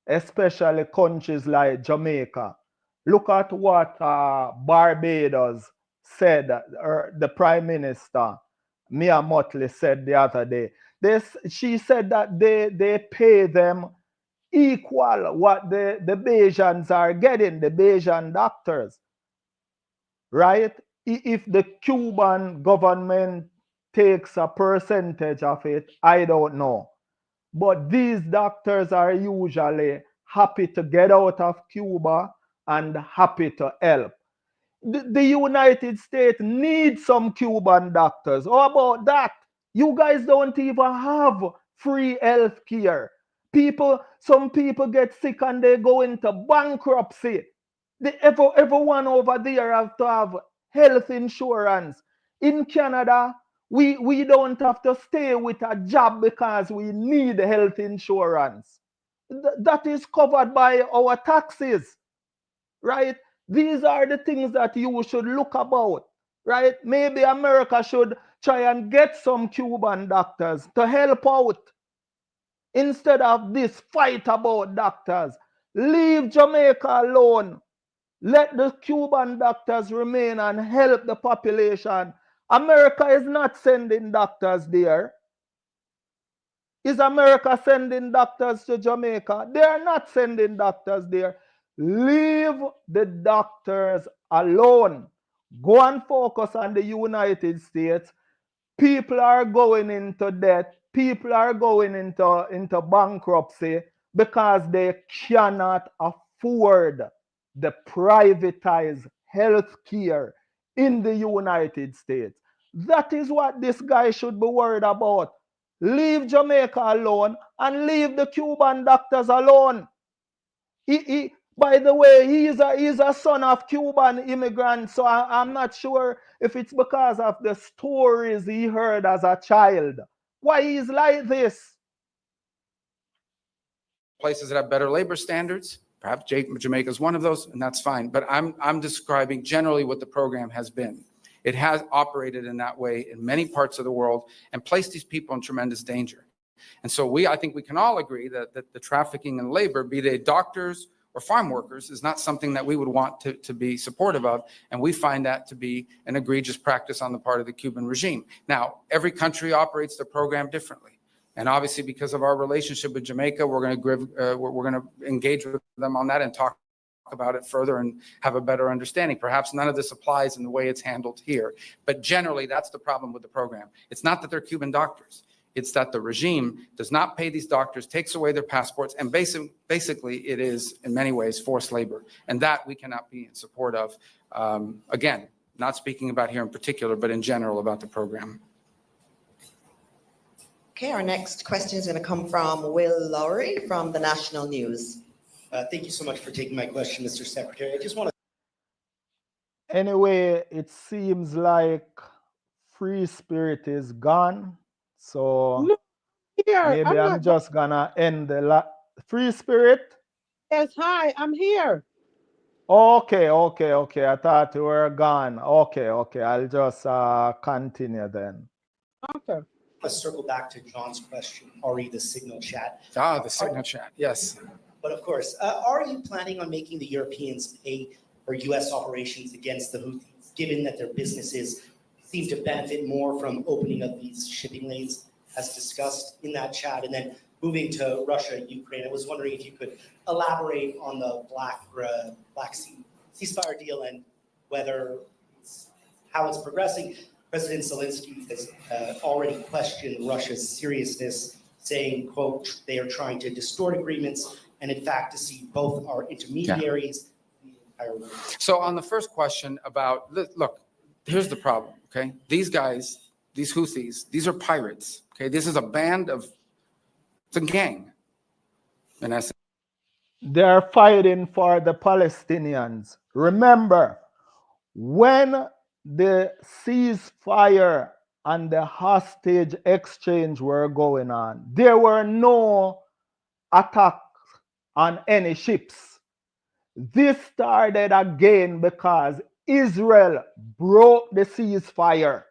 especially countries like Jamaica. Look at what Barbados said, the Prime Minister, Mia Mottley, said the other day. She said that they pay them equal what the Bajans are getting, the Bajan doctors, right? If the Cuban government takes a percentage of it, I don't know. But these doctors are usually happy to get out of Cuba and happy to help. The United States needs some Cuban doctors. How about that? You guys don't even have free health care. Some people get sick and they go into bankruptcy. Everyone over there have to have health insurance. In Canada, we don't have to stay with a job because we need health insurance. That is covered by our taxes, right? These are the things that you should look about, right? Maybe America should try and get some Cuban doctors to help out instead of this fight about doctors. Leave Jamaica alone. Let the Cuban doctors remain and help the population. America is not sending doctors there. Is America sending doctors to Jamaica? They are not sending doctors there. Leave the doctors alone. Go and focus on the United States. People are going into debt. People are going into bankruptcy because they cannot afford the privatized health care in the United States. That is what this guy should be worried about. Leave Jamaica alone and leave the Cuban doctors alone. By the way, he's a son of Cuban immigrants, so I'm not sure if it's because of the stories he heard as a child. Why he's like this? Places that have better labor standards, perhaps Jamaica is one of those, and that's fine. But I'm describing generally what the program has been. It has operated in that way in many parts of the world and placed these people in tremendous danger. And so I think we can all agree that the trafficking in labor, be they doctors or farm workers, is not something that we would want to be supportive of. And we find that to be an egregious practice on the part of the Cuban regime. Now, every country operates the program differently. And obviously, because of our relationship with Jamaica, we're going to engage with them on that and talk about it further and have a better understanding. Perhaps none of this applies in the way it's handled here. But generally, that's the problem with the program. It's not that they're Cuban doctors. It's that the regime does not pay these doctors, takes away their passports, and basically it is, in many ways, forced labor. And that we cannot be in support of. Again, not speaking about here in particular, but in general about the program. Okay, our next question is going to come from Will Lowry from the National News. Thank you so much for taking my question, Mr. Secretary. I just want to. Anyway, it seems like free spirit is gone. So Look here. maybe I'm I'm not. just gonna end the free spirit. Yes, hi. I'm here. Okay, okay, okay. I thought you were gone. Okay, okay. I'll just continue then. Okay. Let's circle back to John's question, the signal chat. The signal chat, yes. But of course, are you planning on making the Europeans pay for U.S. operations against the Houthis, given that their businesses seem to benefit more from opening up these shipping lanes, as discussed in that chat? And then moving to Russia, Ukraine, I was wondering if you could elaborate on the Black Sea ceasefire deal and how it's progressing. President Zelensky has already questioned Russia's seriousness, saying, quote, they are trying to distort agreements and in fact to see both our intermediaries. Yeah. So on the first question about, look, here's the problem, okay? These guys, these Houthis, these are pirates, okay? This is a band of, it's a gang, in essence. They're fighting for the Palestinians. Remember, when the ceasefire and the hostage exchange were going on, there were no attacks on any ships. This started again because Israel broke the ceasefire.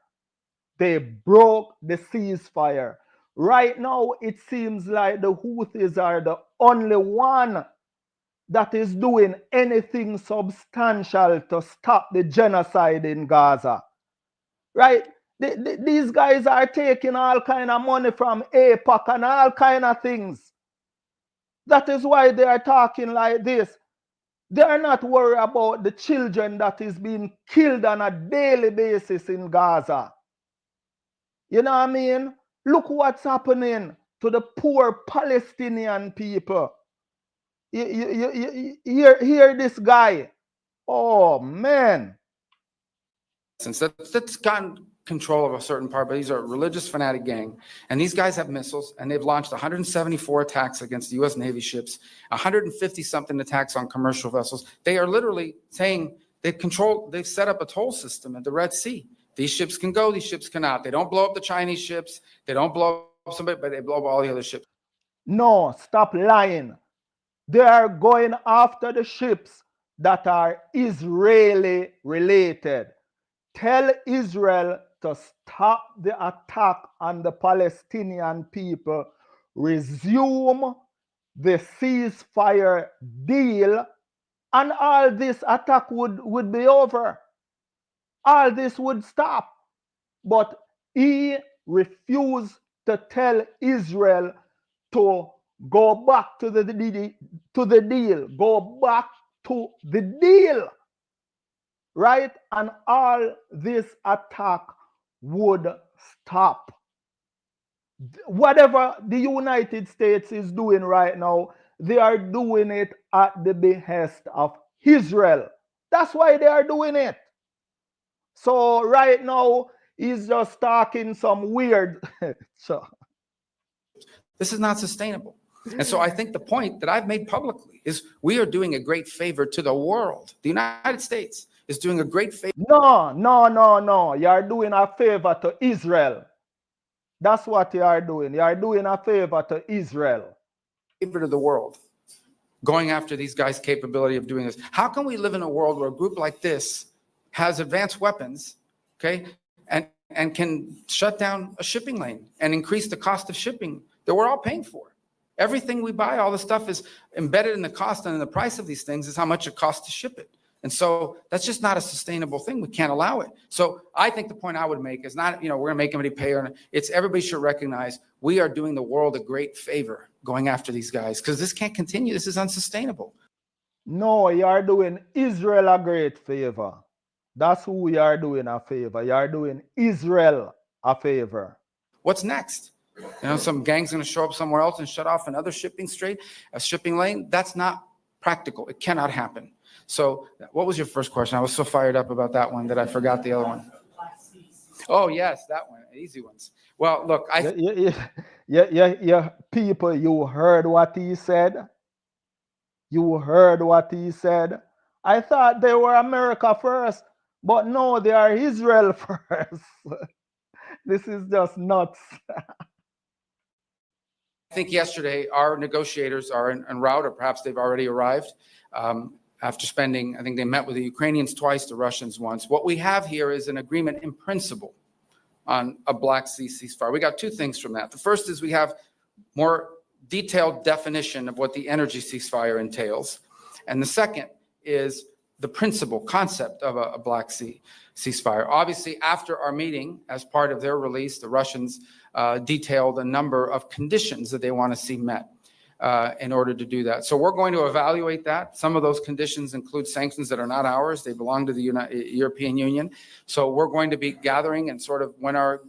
They broke the ceasefire. Right now, it seems like the Houthis are the only one that is doing anything substantial to stop the genocide in Gaza. Right? These guys are taking all kind of money from APAC and all kind of things. That is why they are talking like this. They are not worried about the children that is being killed on a daily basis in Gaza. You know what I mean? Look what's happening to the poor Palestinian people. You hear this guy. Oh, man. Since that's gotten control of a certain part, but these are a religious fanatic gang. And these guys have missiles, and they've launched 174 attacks against the U.S. Navy ships, 150-something attacks on commercial vessels. They are literally saying they've set up a toll system at the Red Sea. These ships can go, these ships cannot. They don't blow up the Chinese ships. They don't blow up somebody, but they blow up all the other ships. No, stop lying. They are going after the ships that are Israeli related. Tell Israel to stop the attack on the Palestinian people, resume the ceasefire deal, and all this attack would be over. All this would stop. But he refused to tell Israel to go back to the deal. Go back to the deal. Right? And all this attack would stop. Whatever the United States is doing right now, they are doing it at the behest of Israel. That's why they are doing it. So right now, he's just talking some weird. So this is not sustainable. And so I think the point that I've made publicly is we are doing a great favor to the world. The United States is doing a great favor. No. You are doing a favor to Israel. That's what you are doing. You are doing a favor to Israel. Favor to the world, going after these guys' capability of doing this. How can we live in a world where a group like this has advanced weapons, okay, and can shut down a shipping lane and increase the cost of shipping that we're all paying for? Everything we buy, all the stuff is embedded in the cost and in the price of these things is how much it costs to ship it. And so that's just not a sustainable thing. We can't allow it. So I think the point I would make is not, we're going to make anybody pay. It's everybody should recognize we are doing the world a great favor going after these guys because this can't continue. This is unsustainable. No, you are doing Israel a great favor. That's who you are doing a favor. You are doing Israel a favor. What's next? Some gang's going to show up somewhere else and shut off another shipping lane. That's not practical. It cannot happen. So what was your first question? I was so fired up about that one that I forgot the other one. Oh, yes, that one. Easy ones. Well, look, people, you heard what he said? You heard what he said? I thought they were America first, but no, they are Israel first. This is just nuts. I think yesterday our negotiators are en route, or perhaps they've already arrived. After spending, I think they met with the Ukrainians twice, the Russians once. What we have here is an agreement in principle on a Black Sea ceasefire. We got two things from that. The first is we have more detailed definition of what the energy ceasefire entails. And the second is the principle concept of a Black Sea ceasefire. Obviously, after our meeting, as part of their release, the Russians detailed a number of conditions that they want to see met in order to do that. So we're going to evaluate that. Some of those conditions include sanctions that are not ours. They belong to the European Union. So we're going to be gathering and sort of, when our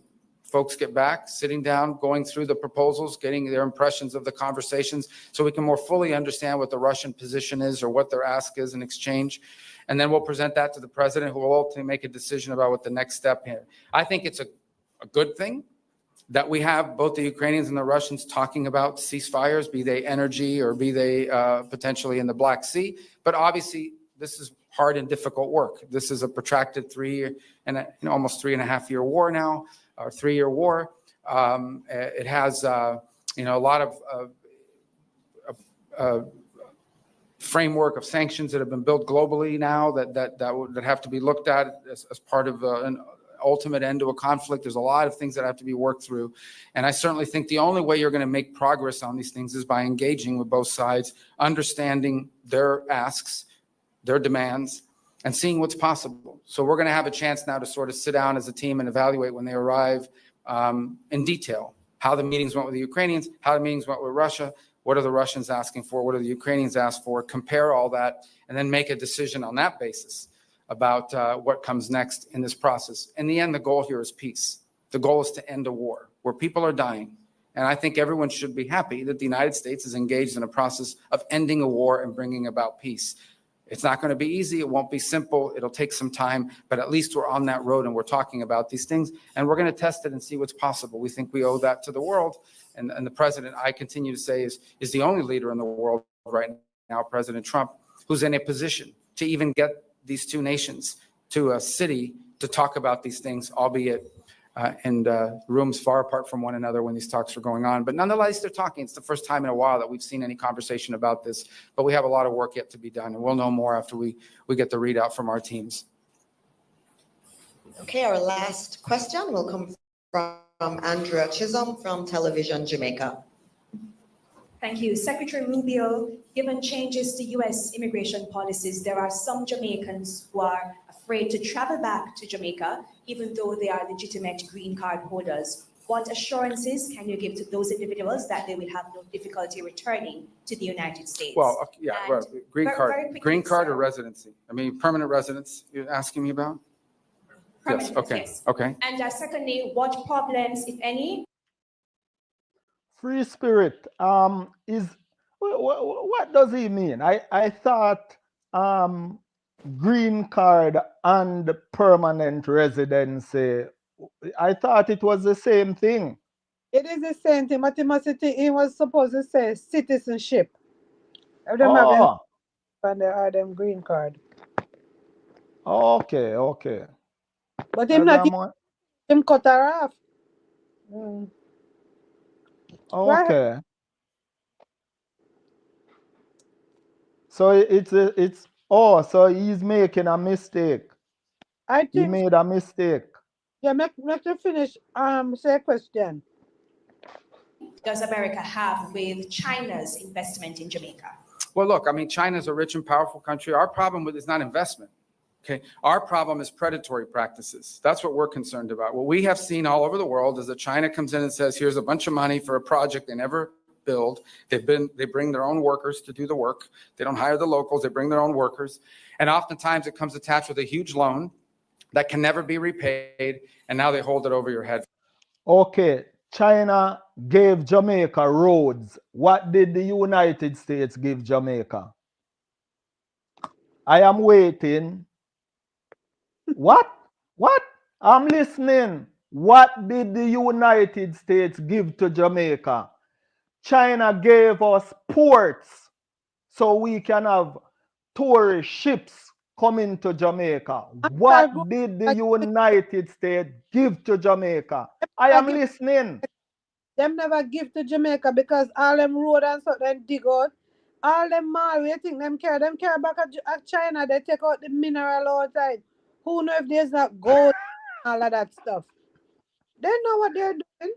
folks get back, sitting down, going through the proposals, getting their impressions of the conversations so we can more fully understand what the Russian position is or what their ask is in exchange. And then we'll present that to the president, who will ultimately make a decision about what the next step here. I think it's a good thing that we have both the Ukrainians and the Russians talking about ceasefires, be they energy or be they potentially in the Black Sea. But obviously, this is hard and difficult work. This is a protracted almost 3.5-year war now, or 3-year war. It has a lot of framework of sanctions that have been built globally now that have to be looked at as part of an ultimate end to a conflict. There's a lot of things that have to be worked through. And I certainly think the only way you're going to make progress on these things is by engaging with both sides, understanding their asks, their demands, and seeing what's possible. So we're going to have a chance now to sort of sit down as a team and evaluate when they arrive in detail how the meetings went with the Ukrainians, how the meetings went with Russia, what are the Russians asking for, what are the Ukrainians asked for, compare all that, and then make a decision on that basis about what comes next in this process. In the end, the goal here is peace. The goal is to end a war where people are dying. And I think everyone should be happy that the United States is engaged in a process of ending a war and bringing about peace. It's not going to be easy. It won't be simple. It'll take some time, but at least we're on that road and we're talking about these things, and we're going to test it and see what's possible. We think we owe that to the world. And the president, I continue to say, is the only leader in the world right now, President Trump, who's in a position to even get these two nations to a city to talk about these things, albeit in rooms far apart from one another when these talks are going on. But nonetheless, they're talking. It's the first time in a while that we've seen any conversation about this, but we have a lot of work yet to be done, and we'll know more after we get the readout from our teams. Okay, our last question will come from Andrea Chisholm from Television Jamaica. Thank you. Secretary Rubio, given changes to U.S. immigration policies, there are some Jamaicans who are afraid to travel back to Jamaica, even though they are legitimate green card holders. What assurances can you give to those individuals that they will have no difficulty returning to the United States? Well, yeah, And well, green very card, quickly, green card or sir. residency? I mean, permanent residence you're asking me about? Yes, Permanent, okay, yes. okay. And secondly, what problems, if any? Free spirit is what does he mean? I thought green card and permanent residency, I thought it was the same thing. It is the same thing, but he was supposed to say citizenship. Of them Oh, and they are them green card. okay. But him not him cut her off. Okay. So so he's making a mistake. I He think made a mistake. yeah, make you finish say a question. Does America have with China's investment in Jamaica? Well, look, I mean, China's a rich and powerful country. Our problem with it is not investment. Okay, our problem is predatory practices. That's what we're concerned about. What we have seen all over the world is that China comes in and says, here's a bunch of money for a project they never build. They bring their own workers to do the work. They don't hire the locals. They bring their own workers. And oftentimes it comes attached with a huge loan that can never be repaid. And now they hold it over your head. Okay, China gave Jamaica roads. What did the United States give Jamaica? I am waiting. What? I'm listening. What did the United States give to Jamaica? China gave us ports so we can have tourist ships coming to Jamaica. Answer What did the like, United States give to Jamaica? I am give, listening. them never give to Jamaica because all them road and so them dig out. All them mall, you think them care back at China, they take out the mineral outside. Who know if there's not gold and all of that stuff? They know what they're doing.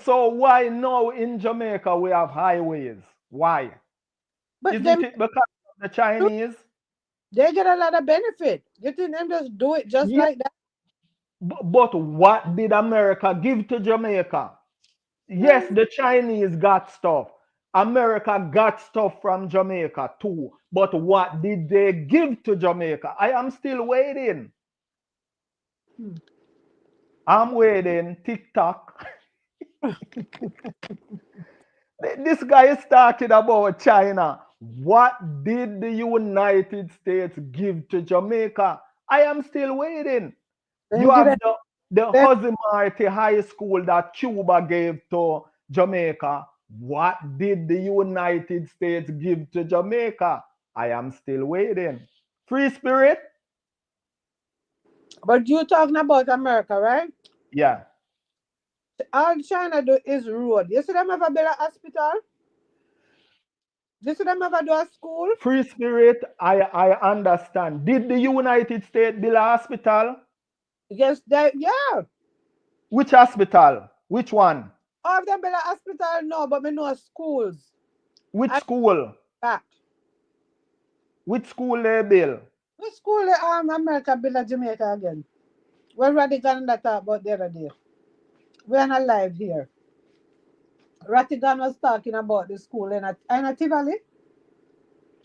So why now in Jamaica we have highways? Why? But Isn't them it because of the Chinese? they get a lot of benefit. You think them just do it just Yeah, like that? but what did America give to Jamaica? Yes, Mm. the Chinese got stuff. America got stuff from Jamaica too. But what did they give to Jamaica? I am still waiting. I'm waiting. TikTok. This guy is talking about China. What did the United States give to Jamaica? I am still waiting. You Then get have it. the Then, Jose Marti High School that Cuba gave to Jamaica. What did the United States give to Jamaica? I am still waiting. Free spirit? but you talking about America, right? Yeah. All China do is road. You see them ever build a hospital? You see them ever do a school? Free spirit, I understand. Did the United States build a hospital? Yes, they yeah. Which hospital? Which one? All of them build a hospital, no, but me know schools. Which And school? back. Which school they build? Which school America build a Jamaica again? Well, Radigan that talk about the other day. We're not live here. Ratigan was talking about the school in a Tivoli,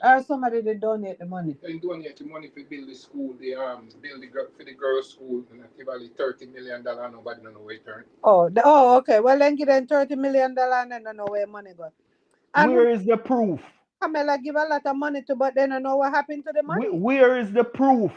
or somebody they donate the money. They donate the money to build the school. They build for the girls' school in Tivoli, $30 million. Nobody know where it turn. Oh, okay. Well, then give them $30 million and don't know where money go. And Where is the proof? Camilla give a lot of money to, but they don't know what happened to the money. Where is the proof?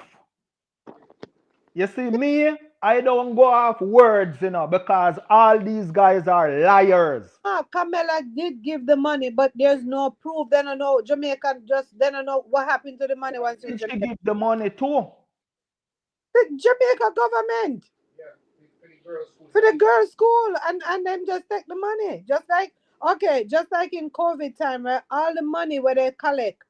You see, me, I don't go off words, because all these guys are liars. Camilla did give the money, but there's no proof. They don't know Jamaica they don't know what happened to the money once Did in she Jamaica. give the money too? The Jamaica government. Yeah, for the girls' school. For the girls' school and them just take the money. Just like in COVID time, where all the money where they collect.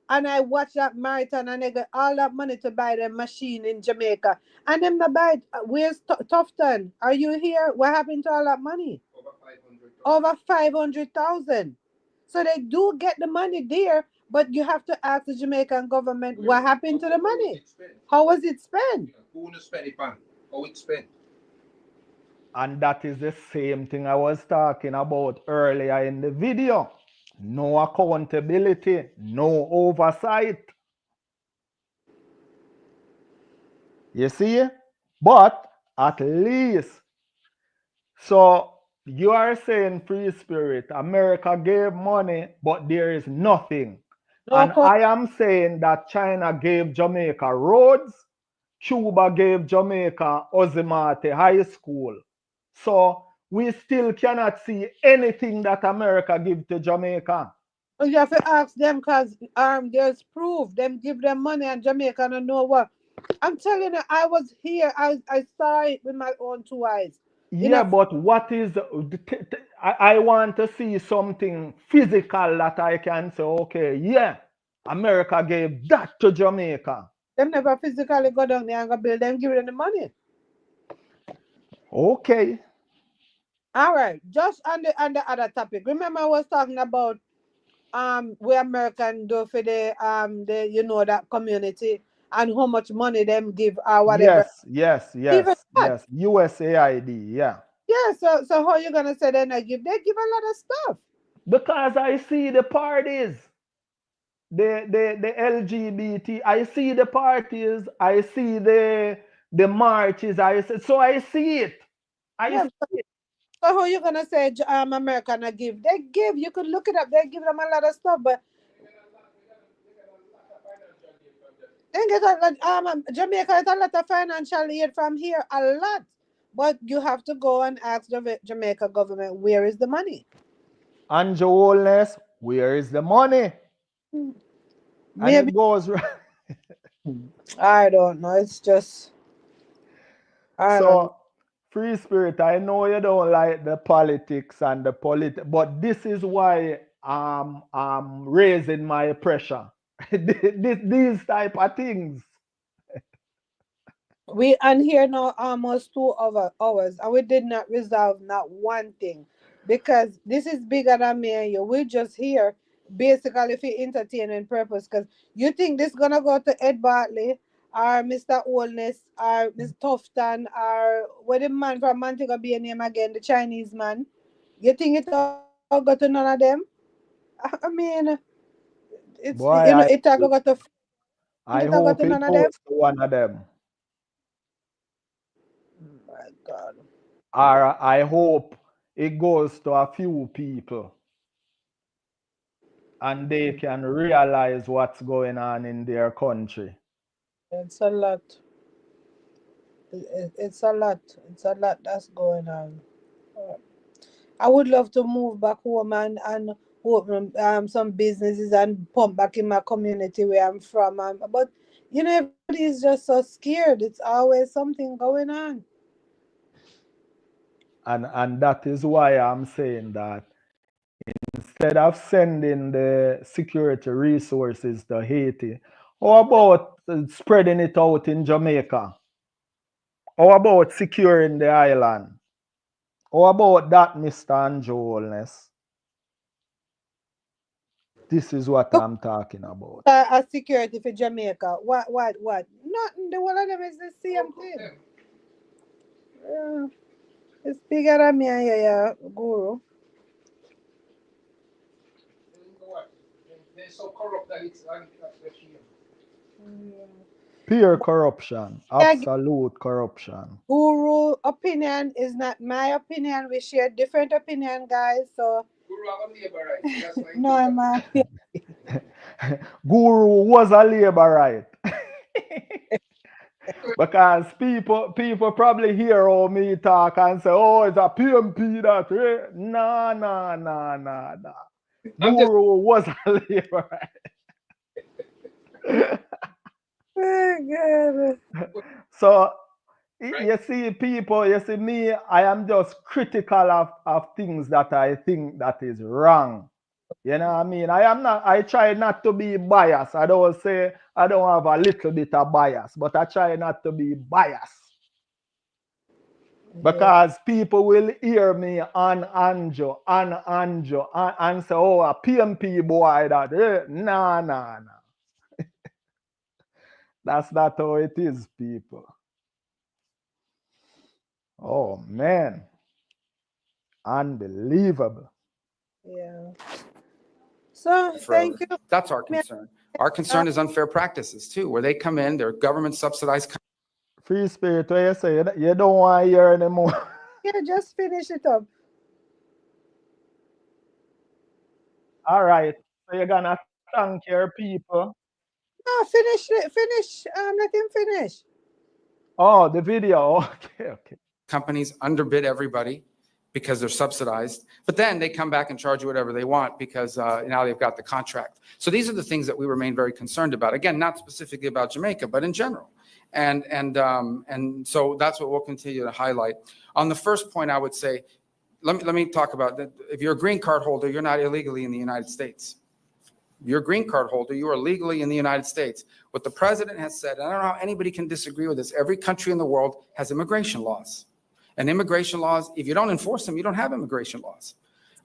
And I watch that marathon and they get all that money to buy the machine in Jamaica. And them not buy it. Where's Tufton? Are you here? What happened to all that money? Over 500,000. So they do get the money there, but you have to ask the Jamaican government what happened to the money. How was it spent? Who spend it on? How it spent? And that is the same thing I was talking about earlier in the video. No accountability, no oversight. You see? But at least, so you are saying free spirit, America gave money, but there is nothing. No And I am saying that China gave Jamaica roads, Cuba gave Jamaica Jose Marti High School. So we still cannot see anything that America give to Jamaica. You have to ask them because there's proof. Them give them money and Jamaica don't know what. I'm telling you, I was here. I saw it with my own two eyes. Yeah, but what is I want to see something physical that I can say, okay, yeah, America gave that to Jamaica. Them never physically go down there and go build them, give them the money. Okay. All right. Just on the other topic. Remember I was talking about where American do for the that community and how much money them give or whatever. Yes. Even that. USAID, yeah. Yeah, so how you gonna say they not give? They give a lot of stuff. Because I see the parties. The LGBT, I see the parties, I see the marches, I see it. I see it. So how you gonna say America not give? They give. You could look it up. They give them a lot of stuff, but they get Jamaica has a lot of financial aid from here, a lot. But you have to go and ask the Jamaica government where is the money. And Joelness, where is the money? And Maybe, it goes I don't know. It's just, I don't know. so free spirit. I know you don't like the politics and the but this is why I'm raising my pressure. These type of things. We and here now almost 2 hours, and we did not resolve not one thing, because this is bigger than me and you. We're just here basically for entertainment purpose. Because you think this gonna go to Ed Bartley or Mr. Oldness or Mr. Tufton or what the man from Montego Bay name again, the Chinese man. You think it all go to none of them? I mean, it's Boy, it all go to I it all go hope to it none of them. goes to one of them. My God. Or I hope it goes to a few people and they can realize what's going on in their country. It's a lot. It's a lot. It's a lot that's going on. I would love to move back home and open some businesses and pump back in my community where I'm from. But everybody is just so scared. It's always something going on. And that is why I'm saying that instead of sending the security resources to Haiti, how about spreading it out in Jamaica? How about securing the island? How about that, Mr. Anjoolness? This is what Look, I'm talking about. a security for Jamaica. What? Nothing. The one of them is the same thing. Yeah, it's bigger than me and you, yeah, Guru. They're so corrupt that it's shame. Pure corruption, Yeah, absolute corruption. Guru opinion is not my opinion. We share different opinion, guys. So Guru have a labor right, so that's why no, I'm Guru was a laborite. Because people probably hear all me talk and say, oh, it's a PMP that. Nah, nah, nah, nah, nah. I'm just Guru was a laborite. oh, God. So right. you see, people, you see me, I am just critical of things that I think that is wrong. You know what I mean? I try not to be biased. I don't say I don't have a little bit of bias, but I try not to be biased. Yeah. Because people will hear me on Anjo, and say, oh, a PMP boy that. Nah, nah, nah. That's not how it is, people. Oh, man. Unbelievable. Yeah. So thank Forever. you. That's our concern. Our concern is unfair practices too, where they come in, they're government subsidized. Free spirit, what you say? You don't want to hear anymore. Yeah, just finish it up. All right. So you're gonna thank your people. No, finish it. Finish. Let him finish. Oh, the video. Okay, okay. Companies underbid everybody because they're subsidized, but then they come back and charge you whatever they want because now they've got the contract. So these are the things that we remain very concerned about. Again, not specifically about Jamaica, but in general. And so that's what we'll continue to highlight. On the first point, I would say, let me talk about that. If you're a green card holder, you're not illegally in the United States. If you're a green card holder, you are legally in the United States. What the president has said, and I don't know how anybody can disagree with this, every country in the world has immigration laws. And immigration laws, if you don't enforce them, you don't have immigration laws.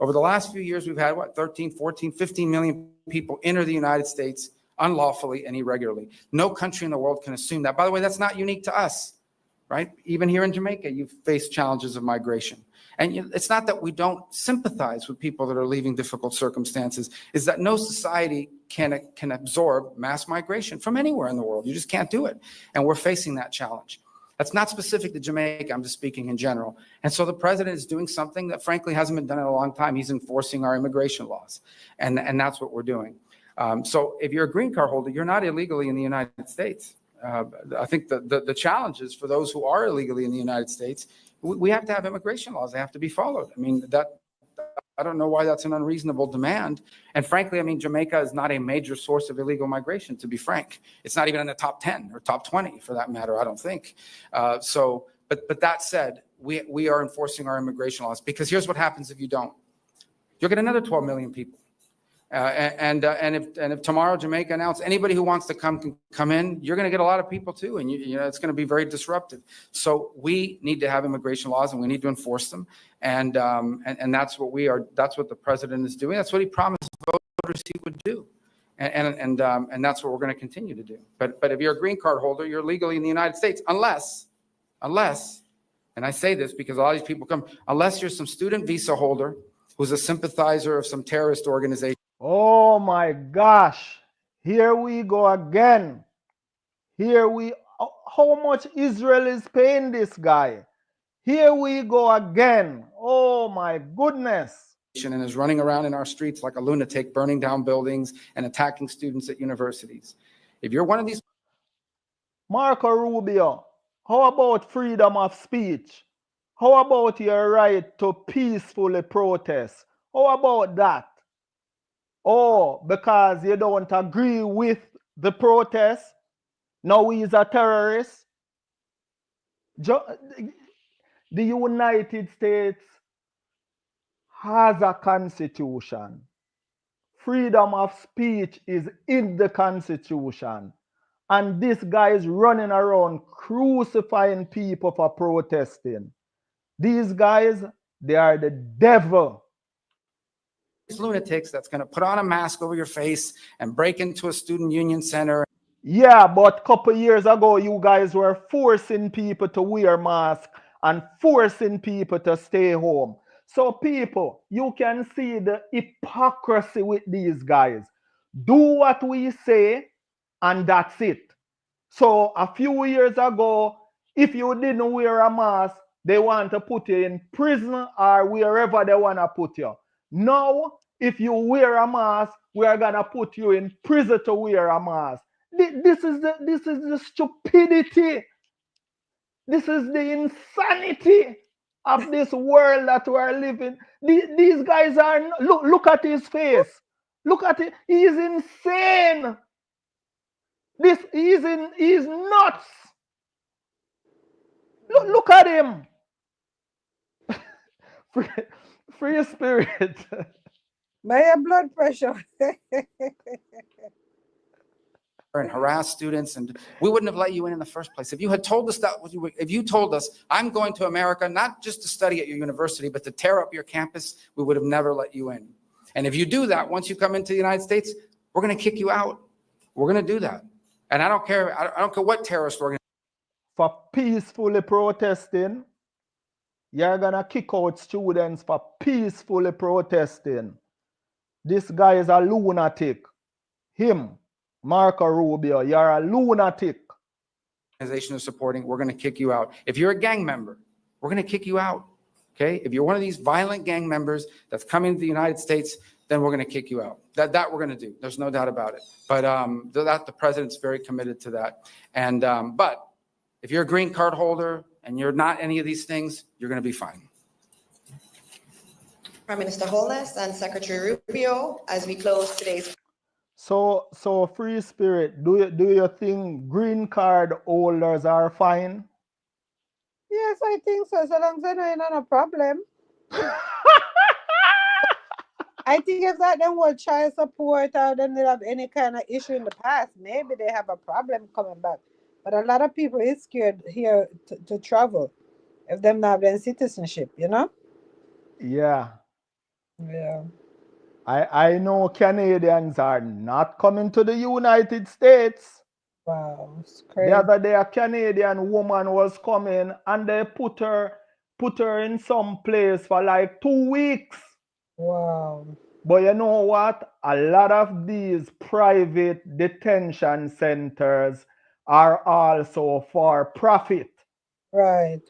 Over the last few years, we've had, 13, 14, 15 million people enter the United States unlawfully and irregularly. No country in the world can assume that. By the way, that's not unique to us, right? Even here in Jamaica, you've faced challenges of migration. And it's not that we don't sympathize with people that are leaving difficult circumstances, is that no society can absorb mass migration from anywhere in the world. You just can't do it. And we're facing that challenge. That's not specific to Jamaica. I'm just speaking in general. And so the president is doing something that frankly hasn't been done in a long time. He's enforcing our immigration laws. And that's what we're doing. So if you're a green card holder, you're not illegally in the United States. I think the challenge is for those who are illegally in the United States, we have to have immigration laws. They have to be followed. I mean, I don't know why that's an unreasonable demand. And frankly, I mean, Jamaica is not a major source of illegal migration, to be frank. It's not even in the top 10 or top 20 for that matter, I don't think. But that said, we are enforcing our immigration laws, because here's what happens if you don't. You'll get another 12 million people. And if tomorrow Jamaica announced anybody who wants to come can come in, you're going to get a lot of people too, and you know it's going to be very disruptive. So we need to have immigration laws, and we need to enforce them, and that's what we are. That's what the president is doing. That's what he promised voters he would do, and that's what we're going to continue to do. But if you're a green card holder, you're legally in the United States, unless, and I say this because a lot of these people come, unless you're some student visa holder who's a sympathizer of some terrorist organization. Oh my gosh, here we go again. How much Israel is paying this guy? Here we go again. Oh my goodness. And is running around in our streets like a lunatic, burning down buildings and attacking students at universities. If you're one of these. Marco Rubio, how about freedom of speech? How about your right to peacefully protest? How about that? Oh, because you don't agree with the protest, now he's a terrorist. The United States has a constitution. Freedom of speech is in the constitution. And this guy is running around crucifying people for protesting. These guys, they are the devil. Lunatics that's going to put on a mask over your face and break into a student union center. Yeah, but a couple years ago, you guys were forcing people to wear masks and forcing people to stay home. So people, you can see the hypocrisy with these guys. Do what we say, and that's it. So a few years ago, if you didn't wear a mask, they want to put you in prison or wherever they want to put you. Now, if you wear a mask, we are gonna put you in prison to wear a mask. This is the stupidity. This is the insanity of this world that we are living. These guys are look at his face. Look at it. He is insane. He's nuts. Look at him. Free spirit. My blood pressure. And harass students, and we wouldn't have let you in the first place. If you had told us that, if you told us, I'm going to America, not just to study at your university, but to tear up your campus, we would have never let you in. And if you do that, once you come into the United States, we're going to kick you out. We're going to do that. And I don't care what terrorist organization. For peacefully protesting, you're going to kick out students for peacefully protesting. This guy is a lunatic. Him, Marco Rubio, you're a lunatic. Organization is supporting, we're going to kick you out. If you're a gang member, we're going to kick you out. Okay? If you're one of these violent gang members that's coming to the United States, then we're going to kick you out. That we're going to do. There's no doubt about it. But the president's very committed to that. And but if you're a green card holder and you're not any of these things, you're going to be fine. Prime Minister Holness and Secretary Rubio, as we close today's. So free spirit, do you think green card holders are fine? Yes, I think so. So long as they're not a problem. I think if that them will child support or them they have any kind of issue in the past, maybe they have a problem coming back. But a lot of people is scared here to travel if them not have any citizenship, you know? Yeah. Yeah. I know Canadians are not coming to the United States. Wow, it's crazy. The other day a Canadian woman was coming and they put her in some place for like 2 weeks. Wow. But you know what? A lot of these private detention centers are also for profit. Right.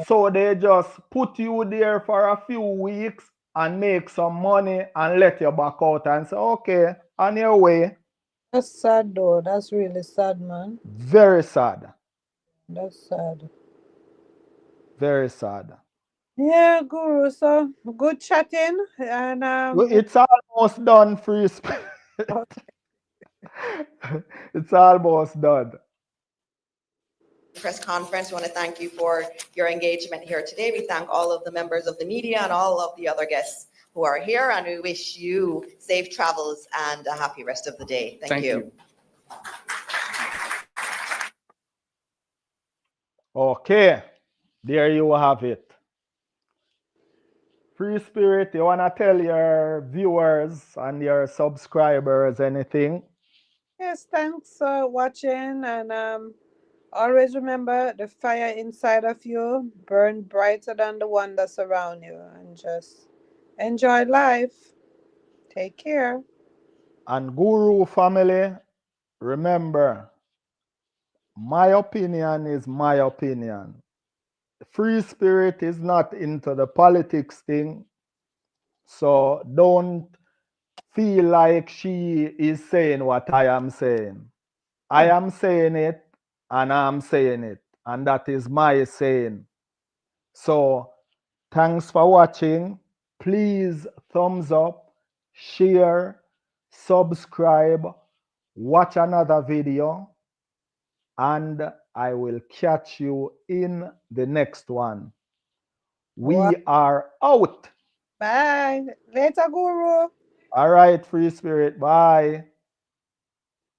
So they just put you there for a few weeks and make some money and let you back out and say, okay, on your way. That's sad though. That's really sad, man. Very sad. That's sad. Very sad. Yeah, Guru. So good chatting, and It's almost done, free spirit. It's almost done. Press conference. We want to thank you for your engagement here today. We thank all of the members of the media and all of the other guests who are here, and we wish you safe travels and a happy rest of the day. Thank you. Okay, there you have it. Free Spirit, you want to tell your viewers and your subscribers anything? yes, thanks for watching, and always remember the fire inside of you burn brighter than the one that's around you, and just enjoy life. Take care. And Guru family, remember, my opinion is my opinion. Free Spirit is not into the politics thing, so don't feel like she is saying what I am saying. I am saying it and I'm saying it, and that is my saying. So, thanks for watching. Please thumbs up, share, subscribe, watch another video, and I will catch you in the next one. We are out. Bye. Later, Guru. All right, Free Spirit. Bye.